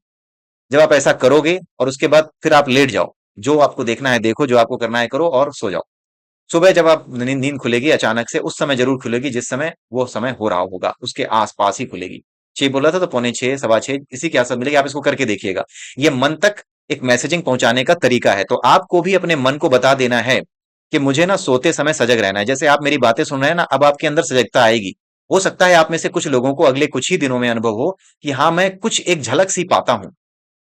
जब आप ऐसा करोगे और उसके बाद फिर आप लेट जाओ, जो आपको देखना है देखो, जो आपको करना है करो और सो जाओ। सुबह जब आप नींद नींद खुलेगी अचानक से, उस समय जरूर खुलेगी जिस समय वो समय हो रहा होगा, उसके आसपास ही खुलेगी। 6 बोला था तो 5:45 6:15 इसी के आसपास मिलेगी। आप इसको करके देखिएगा। ये मन तक एक मैसेजिंग पहुंचाने का तरीका है। तो आपको भी अपने मन को बता देना है कि मुझे ना सोते समय सजग रहना है। जैसे आप मेरी बातें सुन रहे हैं ना, अब आपके अंदर सजगता आएगी। हो सकता है आप में से कुछ लोगों को अगले कुछ ही दिनों में अनुभव हो कि हाँ, मैं कुछ एक झलक सी पाता हूं,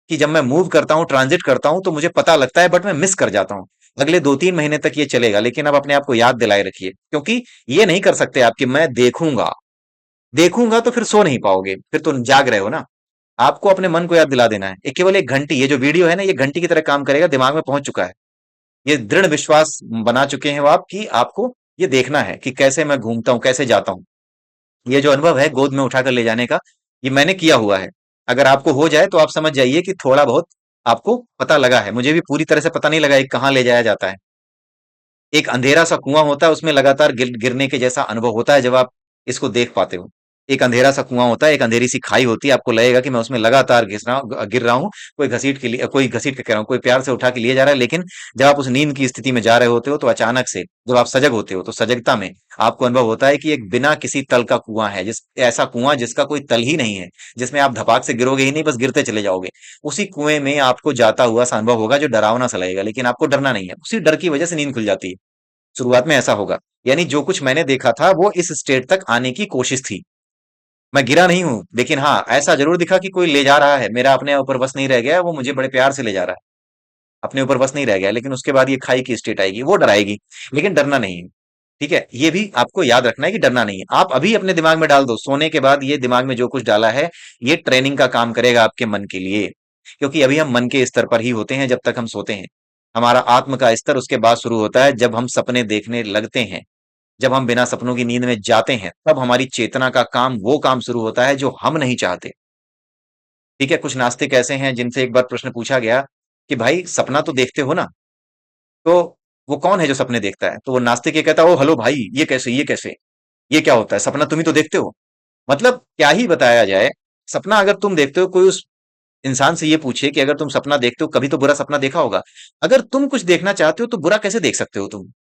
कि जब मैं मूव करता हूँ, ट्रांजिट करता हूँ, तो मुझे पता लगता है, बट मैं मिस कर जाता हूँ। अगले 2-3 महीने तक ये चलेगा, लेकिन अब अपने आप को याद दिलाए रखिए, क्योंकि ये नहीं कर सकते आप कि मैं देखूंगा। देखूंगा तो फिर सो नहीं पाओगे, फिर तो जाग रहे हो ना। आपको अपने मन को याद दिला देना है। ये केवल एक घंटी, ये जो वीडियो है ना, ये घंटी की तरह काम करेगा, दिमाग में पहुंच चुका है। ये दृढ़ विश्वास बना चुके हैं वो आप, कि आपको ये देखना है कि कैसे मैं घूमता हूँ, कैसे जाता हूँ। ये जो अनुभव है गोद में उठाकर ले जाने का, ये मैंने किया हुआ है। अगर आपको हो जाए तो आप समझ जाइए कि थोड़ा बहुत आपको पता लगा है, मुझे भी पूरी तरह से पता नहीं लगा ये कहाँ ले जाया जाता है। एक अंधेरा सा कुआं होता है, उसमें लगातार गिरने के जैसा अनुभव होता है जब आप इसको देख पाते हो। एक अंधेरा सा कुआं होता है, एक अंधेरी सी खाई होती है, आपको लगेगा कि मैं उसमें लगातार गिर रहा हूँ। कोई घसीट के कह रहा हूँ, कोई प्यार से उठा के लिए जा रहा है, लेकिन जब आप उस नींद की स्थिति में जा रहे होते हो तो अचानक से जब आप सजग होते हो तो सजगता में आपको अनुभव होता है कि एक बिना किसी तल का कुआं है, जिस ऐसा कुआं जिसका कोई तल ही नहीं है, जिसमें आप धपाक से गिरोगे ही नहीं, बस गिरते चले जाओगे। उसी कुएं में आपको जाता हुआ सा अनुभव होगा जो डरावना सा लगेगा, लेकिन आपको डरना नहीं है, उसी डर की वजह से नींद खुल जाती है। शुरुआत में ऐसा होगा। यानी जो कुछ मैंने देखा था वो इस स्टेट तक आने की कोशिश थी। मैं गिरा नहीं हूं, लेकिन हाँ ऐसा जरूर दिखा कि कोई ले जा रहा है, मेरा अपने ऊपर बस नहीं रह गया, वो मुझे बड़े प्यार से ले जा रहा है, अपने ऊपर बस नहीं रह गया। लेकिन उसके बाद ये खाई की स्टेट आएगी, वो डराएगी, लेकिन डरना नहीं है। ठीक है, ये भी आपको याद रखना है कि डरना नहीं है। आप अभी अपने दिमाग में डाल दो, सोने के बाद ये दिमाग में जो कुछ डाला है ये ट्रेनिंग का काम करेगा आपके मन के लिए। क्योंकि अभी हम मन के स्तर पर ही होते हैं जब तक हम सोते हैं। हमारा आत्म का स्तर उसके बाद शुरू होता है जब हम सपने देखने लगते हैं। जब हम बिना सपनों की नींद में जाते हैं तब हमारी चेतना का काम वो काम शुरू होता है जो हम नहीं चाहते। ठीक है, कुछ नास्तिक ऐसे हैं जिनसे एक बार प्रश्न पूछा गया कि भाई सपना तो देखते हो ना, तो वो कौन है जो सपने देखता है? तो वो नास्तिक ये कहता है, ओ हेलो भाई, ये कैसे ये क्या होता है? सपना तुम ही तो देखते हो। मतलब क्या ही बताया जाए। सपना अगर तुम देखते हो, कोई उस इंसान से ये पूछे कि अगर तुम सपना देखते हो कभी तो बुरा सपना देखा होगा। अगर तुम कुछ देखना चाहते हो तो बुरा कैसे देख सकते हो तुम?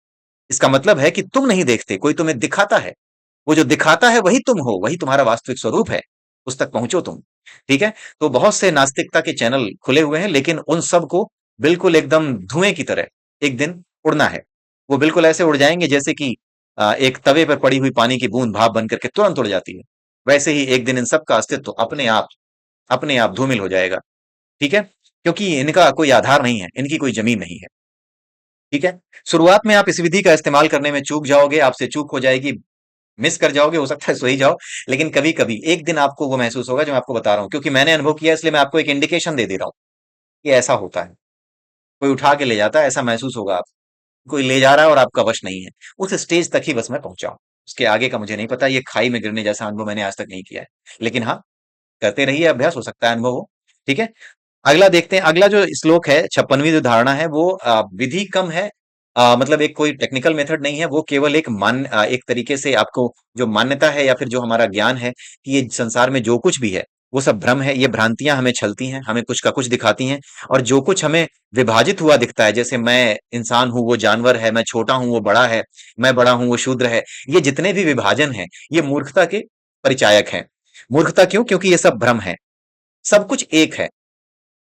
इसका मतलब है कि तुम नहीं देखते, कोई तुम्हें दिखाता है। वो जो दिखाता है वही तुम हो, वही तुम्हारा वास्तविक स्वरूप है। उस तक पहुंचो तुम। ठीक है, तो बहुत से नास्तिकता के चैनल खुले हुए हैं, लेकिन उन सब को बिल्कुल एकदम धुएं की तरह एक दिन उड़ना है। वो बिल्कुल ऐसे उड़ जाएंगे जैसे कि एक तवे पर पड़ी हुई पानी की बूंद भाप बन करके तुरंत उड़ जाती है। वैसे ही एक दिन इन सब का अस्तित्व अपने आप धूमिल हो जाएगा। ठीक है, क्योंकि इनका कोई आधार नहीं है, इनकी कोई जमीन नहीं है। ठीक है, शुरुआत में आप इस विधि का इस्तेमाल करने में चूक जाओगे, आपसे चूक हो जाएगी, मिस कर जाओगे, हो सकता है सो ही जाओ। लेकिन कभी कभी एक दिन आपको वो महसूस होगा जो मैं आपको बता रहा हूँ, क्योंकि मैंने अनुभव किया इसलिए मैं आपको एक इंडिकेशन दे रहा हूँ कि ऐसा होता है। कोई उठा के ले जाता है, ऐसा महसूस होगा आप। कोई ले जा रहा है और आपका वश नहीं है। उस स्टेज तक ही बस मैं पहुंचा हूं। उसके आगे का मुझे नहीं पता, ये खाई में गिरने जैसा अनुभव मैंने आज तक नहीं किया है। लेकिन हाँ, करते रहिए अभ्यास, हो सकता है अनुभव हो। ठीक है, अगला देखते हैं। अगला जो श्लोक है, 56वीं जो धारणा है, वो विधि कम है। मतलब एक कोई टेक्निकल मेथड नहीं है, वो केवल एक तरीके से आपको जो मान्यता है या फिर जो हमारा ज्ञान है कि ये संसार में जो कुछ भी है वो सब भ्रम है। ये भ्रांतियां हमें छलती हैं, हमें कुछ का कुछ दिखाती हैं। और जो कुछ हमें विभाजित हुआ दिखता है, जैसे मैं इंसान हूं वो जानवर है, मैं छोटा हूं वो बड़ा है, मैं बड़ा हूं वो शूद्र है, ये जितने भी विभाजन हैं ये मूर्खता के परिचायक हैं। मूर्खता क्यों? क्योंकि ये सब भ्रम है। सब कुछ एक है।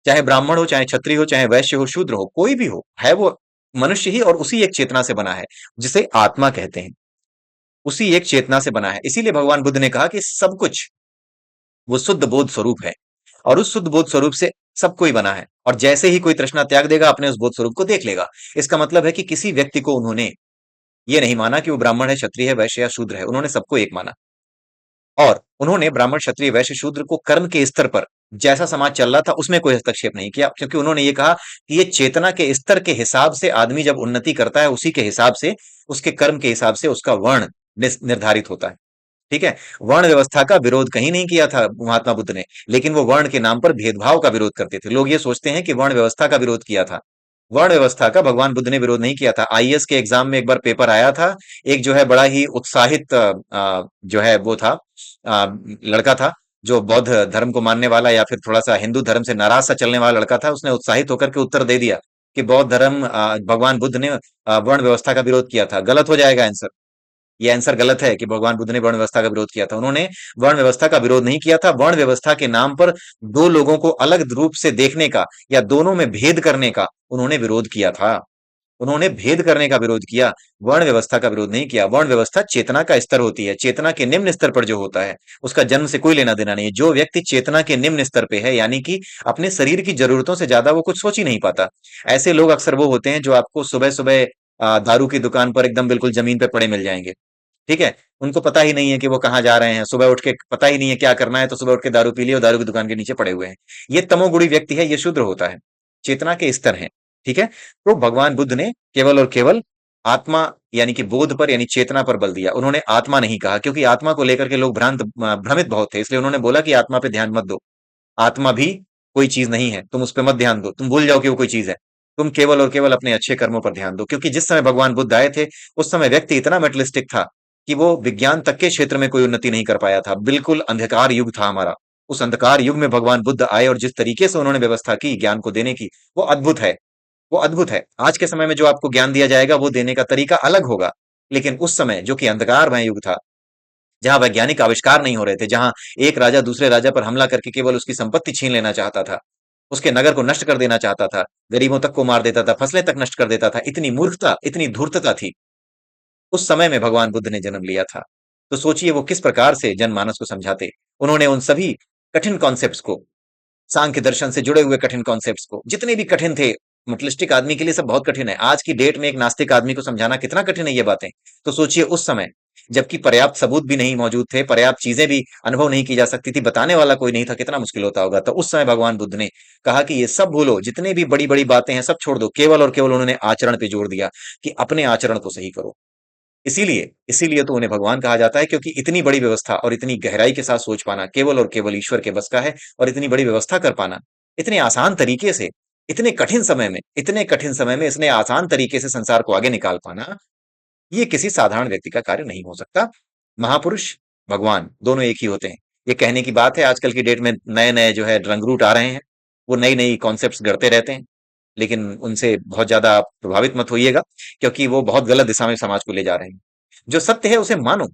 चाहे ब्राह्मण हो, चाहे क्षत्रिय हो, चाहे वैश्य हो, शूद्र हो, कोई भी हो, है वो मनुष्य ही, और उसी एक चेतना से बना है जिसे आत्मा कहते हैं। उसी एक चेतना से बना है। इसीलिए भगवान बुद्ध ने कहा कि सब कुछ वो शुद्ध बोध स्वरूप है, और उस शुद्ध बोध स्वरूप से सब कोई बना है। और जैसे ही कोई तृष्णा त्याग देगा, अपने उस बोध स्वरूप को देख लेगा। इसका मतलब है कि किसी व्यक्ति को उन्होंने ये नहीं माना कि वो ब्राह्मण है, क्षत्रिय है, वैश्य या शूद्र है। उन्होंने सबको एक माना। और उन्होंने ब्राह्मण, क्षत्रिय, वैश्य, शूद्र को कर्म के स्तर पर जैसा समाज चल रहा था उसमें कोई हस्तक्षेप नहीं किया, क्योंकि उन्होंने ये कहा कि ये चेतना के स्तर के हिसाब से आदमी जब उन्नति करता है, उसी के हिसाब से, उसके कर्म के हिसाब से उसका वर्ण निर्धारित होता है। ठीक है, वर्ण व्यवस्था का विरोध कहीं नहीं किया था महात्मा बुद्ध ने, लेकिन वो वर्ण के नाम पर भेदभाव का विरोध करते थे। लोग ये सोचते हैं कि वर्ण व्यवस्था का विरोध किया था। वर्ण व्यवस्था का भगवान बुद्ध ने विरोध नहीं किया था। आईएएस के एग्जाम में एक बार पेपर आया था, एक जो है बड़ा ही उत्साहित जो है वो था, लड़का था, जो बौद्ध धर्म को मानने वाला या फिर थोड़ा सा हिंदू धर्म से नाराज सा चलने वाला लड़का था। उसने उत्साहित होकर के उत्तर दे दिया कि बौद्ध धर्म, भगवान बुद्ध ने वर्ण व्यवस्था का विरोध किया था। गलत हो जाएगा आंसर, ये आंसर गलत है कि भगवान बुद्ध ने वर्ण व्यवस्था का विरोध किया था। उन्होंने वर्ण व्यवस्था का विरोध नहीं किया था। वर्ण व्यवस्था के नाम पर दो लोगों को अलग रूप से देखने का या दोनों में भेद करने का उन्होंने विरोध किया था। उन्होंने भेद करने का विरोध किया, वर्ण व्यवस्था का विरोध नहीं किया। वर्ण व्यवस्था चेतना का स्तर होती है। चेतना के निम्न स्तर पर जो होता है उसका जन्म से कोई लेना देना नहीं है। जो व्यक्ति चेतना के निम्न स्तर पे है, यानी कि अपने शरीर की जरूरतों से ज्यादा वो कुछ सोच ही नहीं पाता, ऐसे लोग अक्सर वो होते हैं जो आपको सुबह सुबह दारू की दुकान पर एकदम बिल्कुल जमीन पे पड़े मिल जाएंगे। ठीक है, उनको पता ही नहीं है कि वो कहाँ जा रहे हैं। सुबह उठ के पता ही नहीं है क्या करना है, तो सुबह उठ के दारू पी लिया और दारू की दुकान के नीचे पड़े हुए हैं। ये तमोगुणी व्यक्ति है, ये शूद्र होता है। चेतना के स्तर हैं। ठीक है, तो भगवान बुद्ध ने केवल और केवल आत्मा यानी कि बोध पर यानी चेतना पर बल दिया। उन्होंने आत्मा नहीं कहा, क्योंकि आत्मा को लेकर के लोग भ्रांत भ्रमित बहुत थे, इसलिए उन्होंने बोला कि आत्मा पे ध्यान मत दो। आत्मा भी कोई चीज नहीं है, तुम उस पर मत ध्यान दो, तुम भूल जाओ कि वो कोई चीज है। तुम केवल और केवल अपने अच्छे कर्मों पर ध्यान दो, क्योंकि जिस समय भगवान बुद्ध आए थे उस समय व्यक्ति इतना मेटलिस्टिक था कि वो विज्ञान तक के क्षेत्र में कोई उन्नति नहीं कर पाया था। बिल्कुल अंधकार युग था हमारा। उस अंधकार युग में भगवान बुद्ध आए और जिस तरीके से उन्होंने व्यवस्था की ज्ञान को देने की, वो अद्भुत है। वो अद्भुत है। आज के समय में जो आपको ज्ञान दिया जाएगा वो देने का तरीका अलग होगा, लेकिन उस समय जो कि अंधकारमय युग था, जहां वैज्ञानिक आविष्कार नहीं हो रहे थे, जहां एक राजा दूसरे राजा पर हमला करके केवल उसकी संपत्ति छीन लेना चाहता था, उसके नगर को नष्ट कर देना चाहता था, गरीबों तक को मार देता था, फसलें तक नष्ट कर देता था, इतनी मूर्खता, इतनी धूर्तता थी। उस समय में भगवान बुद्ध ने जन्म लिया था। तो सोचिए वो किस प्रकार से जनमानस को समझाते। उन्होंने उन सभी कठिन कॉन्सेप्ट्स को, सांख्य दर्शन से जुड़े हुए कठिन कॉन्सेप्ट्स को, जितने भी कठिन थे, मटलिस्टिक आदमी के लिए सब बहुत कठिन है। आज की डेट में एक नास्तिक आदमी को समझाना कितना कठिन है ये बातें। तो सोचिए उस समय, जबकि पर्याप्त सबूत भी नहीं मौजूद थे, पर्याप्त चीजें भी अनुभव नहीं की जा सकती थी, बताने वाला कोई नहीं था, कितना मुश्किल होता होगा। तो उस समय भगवान बुद्ध ने कहा कि ये सब भूलो, जितने भी बड़ी बड़ी बातें हैं सब छोड़ दो, केवल और केवल उन्होंने आचरण पे जोर दिया कि अपने आचरण को सही करो। इसीलिए इसीलिए तो उन्हें भगवान कहा जाता है, क्योंकि इतनी बड़ी व्यवस्था और इतनी गहराई के साथ सोच पाना केवल और केवल ईश्वर के बस का है। और इतनी बड़ी व्यवस्था कर पाना इतने आसान तरीके से, इतने कठिन समय में इतने आसान तरीके से संसार को आगे निकाल पाना, ये किसी साधारण व्यक्ति का कार्य नहीं हो सकता। महापुरुष, भगवान दोनों एक ही होते हैं। ये कहने की बात है, आजकल की डेट में नए नए जो है रंग रूट आ रहे हैं, वो नई नई कॉन्सेप्ट्स गढ़ते रहते हैं, लेकिन उनसे बहुत ज्यादा आप प्रभावित मत होइएगा, क्योंकि वो बहुत गलत दिशा में समाज को ले जा रहे हैं। जो सत्य है उसे मानो।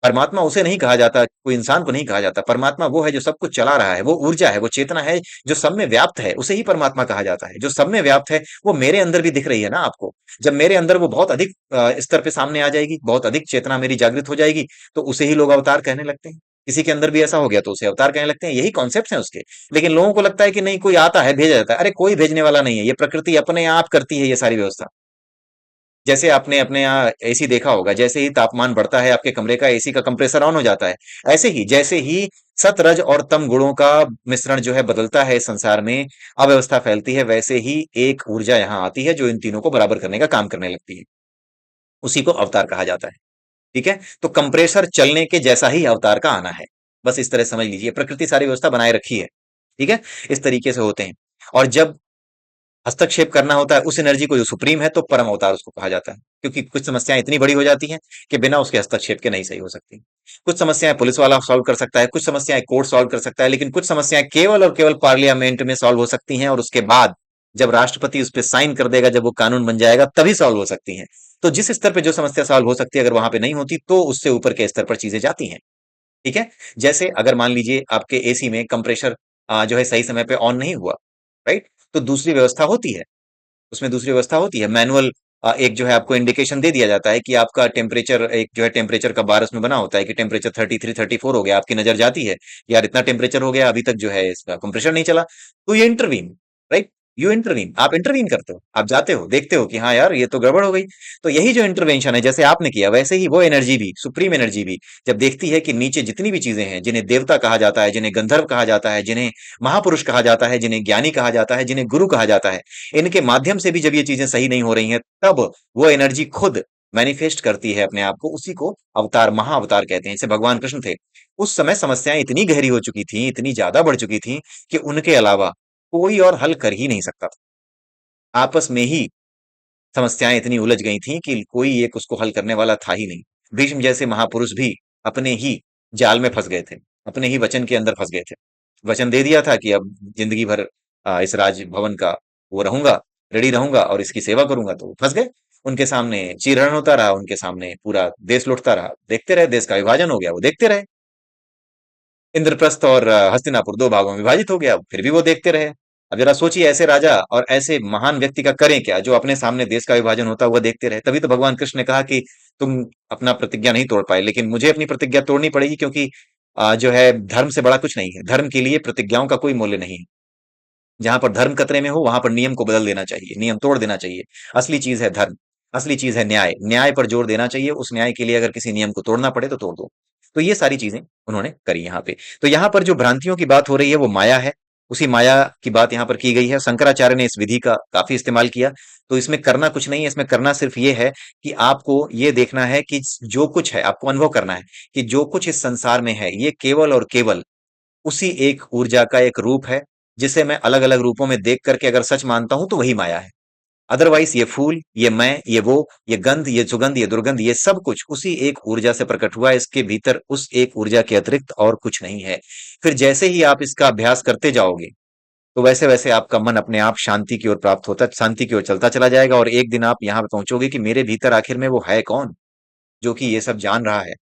परमात्मा उसे नहीं कहा जाता, कोई इंसान को नहीं कहा जाता। परमात्मा वो है जो सब कुछ चला रहा है, वो ऊर्जा है, वो चेतना है जो सब में व्याप्त है, उसे ही परमात्मा कहा जाता है। जो सब में व्याप्त है वो मेरे अंदर भी दिख रही है ना आपको। जब मेरे अंदर वो बहुत अधिक स्तर पे सामने आ जाएगी, बहुत अधिक चेतना मेरी जागृत हो जाएगी, तो उसे ही लोग अवतार कहने लगते हैं। किसी के अंदर भी ऐसा हो गया तो उसे अवतार कहने लगते हैं। यही कॉन्सेप्ट है उसके। लेकिन लोगों को लगता है कि नहीं, कोई आता है भेजा जाता है। अरे कोई भेजने वाला नहीं है, ये प्रकृति अपने आप करती है ये सारी व्यवस्था। जैसे आपने अपने यहाँ एसी देखा होगा, जैसे ही तापमान बढ़ता है आपके कमरे का, एसी का कंप्रेसर ऑन हो जाता है। ऐसे ही जैसे ही सत रज और तम गुणों का मिश्रण जो है बदलता है इस संसार में, अव्यवस्था फैलती है, वैसे ही एक ऊर्जा यहाँ आती है जो इन तीनों को बराबर करने का काम करने लगती है। उसी को अवतार कहा जाता है। ठीक है, तो कंप्रेसर चलने के जैसा ही अवतार का आना है। बस इस तरह समझ लीजिए, प्रकृति सारी व्यवस्था बनाए रखी है। ठीक है, इस तरीके से होते हैं। और जब हस्तक्षेप करना होता है उस एनर्जी को जो सुप्रीम है, तो परम अवतार उसको कहा जाता है। क्योंकि कुछ समस्याएं इतनी बड़ी हो जाती हैं कि बिना उसके हस्तक्षेप के नहीं सही हो सकती। कुछ समस्याएं पुलिस वाला सॉल्व कर सकता है, कुछ समस्याएं कोर्ट सॉल्व कर सकता है, लेकिन कुछ समस्याएं केवल और केवल पार्लियामेंट में सॉल्व हो सकती हैं, और उसके बाद जब राष्ट्रपति उस पर साइन कर देगा, जब वो कानून बन जाएगा, तभी सॉल्व हो सकती हैं। तो जिस स्तर पर जो समस्या सॉल्व हो सकती है, अगर वहां पे नहीं होती तो उससे ऊपर के स्तर पर चीजें जाती हैं। ठीक है, जैसे अगर मान लीजिए आपके एसी में कंप्रेशर जो है सही समय पे ऑन नहीं हुआ, राइट, तो दूसरी व्यवस्था होती है। उसमें दूसरी व्यवस्था होती है, मैनुअल। एक जो है आपको इंडिकेशन दे दिया जाता है कि आपका टेम्परेचर, एक जो है टेम्परेचर का बार उसमें बना होता है कि टेम्परेचर 33 34 हो गया। आपकी नजर जाती है यार इतना टेम्परेचर हो गया, अभी तक जो है इसका कंप्रेशर नहीं चला, तो ये इंटरवीन, राइट, यू इंटरवीन, आप इंटरवीन करते हो, आप जाते हो देखते हो कि हाँ यार ये तो गड़बड़ हो गई। तो यही जो इंटरवेंशन है, जैसे आपने किया, वैसे ही वो एनर्जी भी, सुप्रीम एनर्जी भी, जब देखती है कि नीचे जितनी भी चीजें हैं, जिन्हें देवता कहा जाता है, जिन्हें गंधर्व कहा जाता है, जिन्हें महापुरुष कहा जाता है, जिन्हें ज्ञानी कहा जाता है, जिन्हें गुरु कहा जाता है, इनके माध्यम से भी जब ये चीजें सही नहीं हो रही हैं, तब वो एनर्जी खुद मैनिफेस्ट करती है अपने आप को। उसी को अवतार, महाअवतार कहते हैं। जैसे भगवान कृष्ण थे, उस समय समस्याएं इतनी गहरी हो चुकी थी, इतनी ज्यादा बढ़ चुकी थी कि उनके अलावा कोई और हल कर ही नहीं सकता था। आपस में ही समस्याएं इतनी उलझ गई थी कि कोई एक उसको हल करने वाला था ही नहीं। भीष्म जैसे महापुरुष भी अपने ही जाल में फंस गए थे, अपने ही वचन के अंदर फंस गए थे। वचन दे दिया था कि अब जिंदगी भर इस राजभवन का वो रहूंगा, रेडी रहूंगा और इसकी सेवा करूंगा, तो वो फंस गए। उनके सामने चीरहरण होता रहा, उनके सामने पूरा देश लुटता रहा, देखते रहे, देश का विभाजन हो गया, वो देखते रहे। इंद्रप्रस्थ और हस्तिनापुर दो भागों में विभाजित हो गया, फिर भी वो देखते रहे। अब जरा सोचिए, ऐसे राजा और ऐसे महान व्यक्ति का करें क्या, जो अपने सामने देश का विभाजन होता हुआ देखते रहे। तभी तो भगवान कृष्ण ने कहा कि तुम अपना प्रतिज्ञा नहीं तोड़ पाए, लेकिन मुझे अपनी प्रतिज्ञा तोड़नी पड़ेगी, क्योंकि जो है धर्म से बड़ा कुछ नहीं है। धर्म के लिए प्रतिज्ञाओं का कोई मूल्य नहीं है। जहां पर धर्म खतरे में हो वहां पर नियम को बदल देना चाहिए, नियम तोड़ देना चाहिए। असली चीज है धर्म, असली चीज है न्याय, न्याय पर जोर देना चाहिए। उस न्याय के लिए अगर किसी नियम को तोड़ना पड़े तो तोड़ दो। तो ये सारी चीजें उन्होंने करी यहाँ पे। तो यहाँ पर जो भ्रांतियों की बात हो रही है वो माया है, उसी माया की बात यहाँ पर की गई है। शंकराचार्य ने इस विधि का काफी इस्तेमाल किया। तो इसमें करना कुछ नहीं है, इसमें करना सिर्फ ये है कि आपको ये देखना है कि जो कुछ है, आपको अनुभव करना है कि जो कुछ इस संसार में है, ये केवल और केवल उसी एक ऊर्जा का एक रूप है, जिसे मैं अलग अलग रूपों में देख करके अगर सच मानता हूं तो वही माया है। अदरवाइज ये फूल, ये मैं, ये वो, ये गंध, ये सुगंध, ये दुर्गंध, ये सब कुछ उसी एक ऊर्जा से प्रकट हुआ है। इसके भीतर उस एक ऊर्जा के अतिरिक्त और कुछ नहीं है। फिर जैसे ही आप इसका अभ्यास करते जाओगे, तो वैसे वैसे आपका मन अपने आप शांति की ओर प्राप्त होता, शांति की ओर चलता चला जाएगा, और एक दिन आप यहाँ पे पहुंचोगे कि मेरे भीतर आखिर में वो है कौन जो कि ये सब जान रहा है।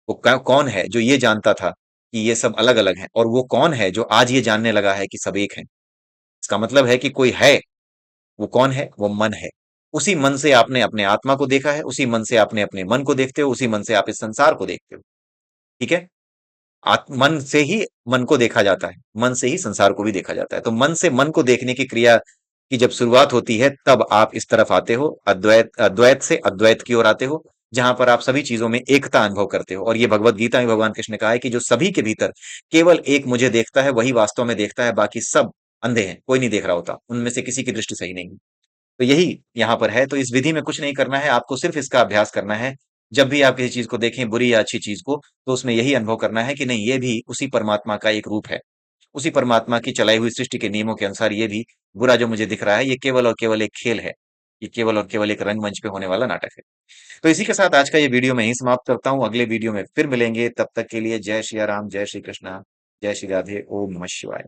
वो कौन है जो ये जानता था कि ये सब अलग अलग हैं, और वो कौन है जो आज ये जानने लगा है कि सब एक है। इसका मतलब है कि कोई है। वो कौन है? वो मन है। उसी मन से आपने अपने आत्मा को देखा है, उसी मन से आपने अपने मन को देखते हो, उसी मन से आप इस संसार को देखते हो। ठीक है? मन से ही मन को देखा जाता है, मन से ही संसार को भी देखा जाता है। तो मन से मन को देखने की क्रिया की जब शुरुआत होती है, तब आप इस तरफ आते हो, अद्वैत अद्वैत से अद्वैत की ओर आते हो, जहां पर आप सभी चीजों में एकता अनुभव करते हो। और ये भगवत गीता में भगवान कृष्ण ने कहा है कि जो सभी के भीतर केवल एक मुझे देखता है, वही वास्तव में देखता है, बाकी सब अंधे हैं, कोई नहीं देख रहा होता, उनमें से किसी की दृष्टि सही नहीं है। तो यही यहाँ पर है। तो इस विधि में कुछ नहीं करना है, आपको सिर्फ इसका अभ्यास करना है। जब भी आप किसी चीज को देखें, बुरी या अच्छी चीज को, तो उसमें यही अनुभव करना है कि नहीं, ये भी उसी परमात्मा का एक रूप है। उसी परमात्मा की चलाई हुई सृष्टि के नियमों के अनुसार ये भी बुरा जो मुझे दिख रहा है, ये केवल और केवल एक खेल है। ये केवल और केवल एक रंगमंच पे होने वाला नाटक है। तो इसी के साथ आज का ये वीडियो मैं यहीं समाप्त करता हूँ। अगले वीडियो में फिर मिलेंगे। तब तक के लिए जय श्री राम, जय श्री कृष्णा, जय श्री राधे, ओम नमः शिवाय।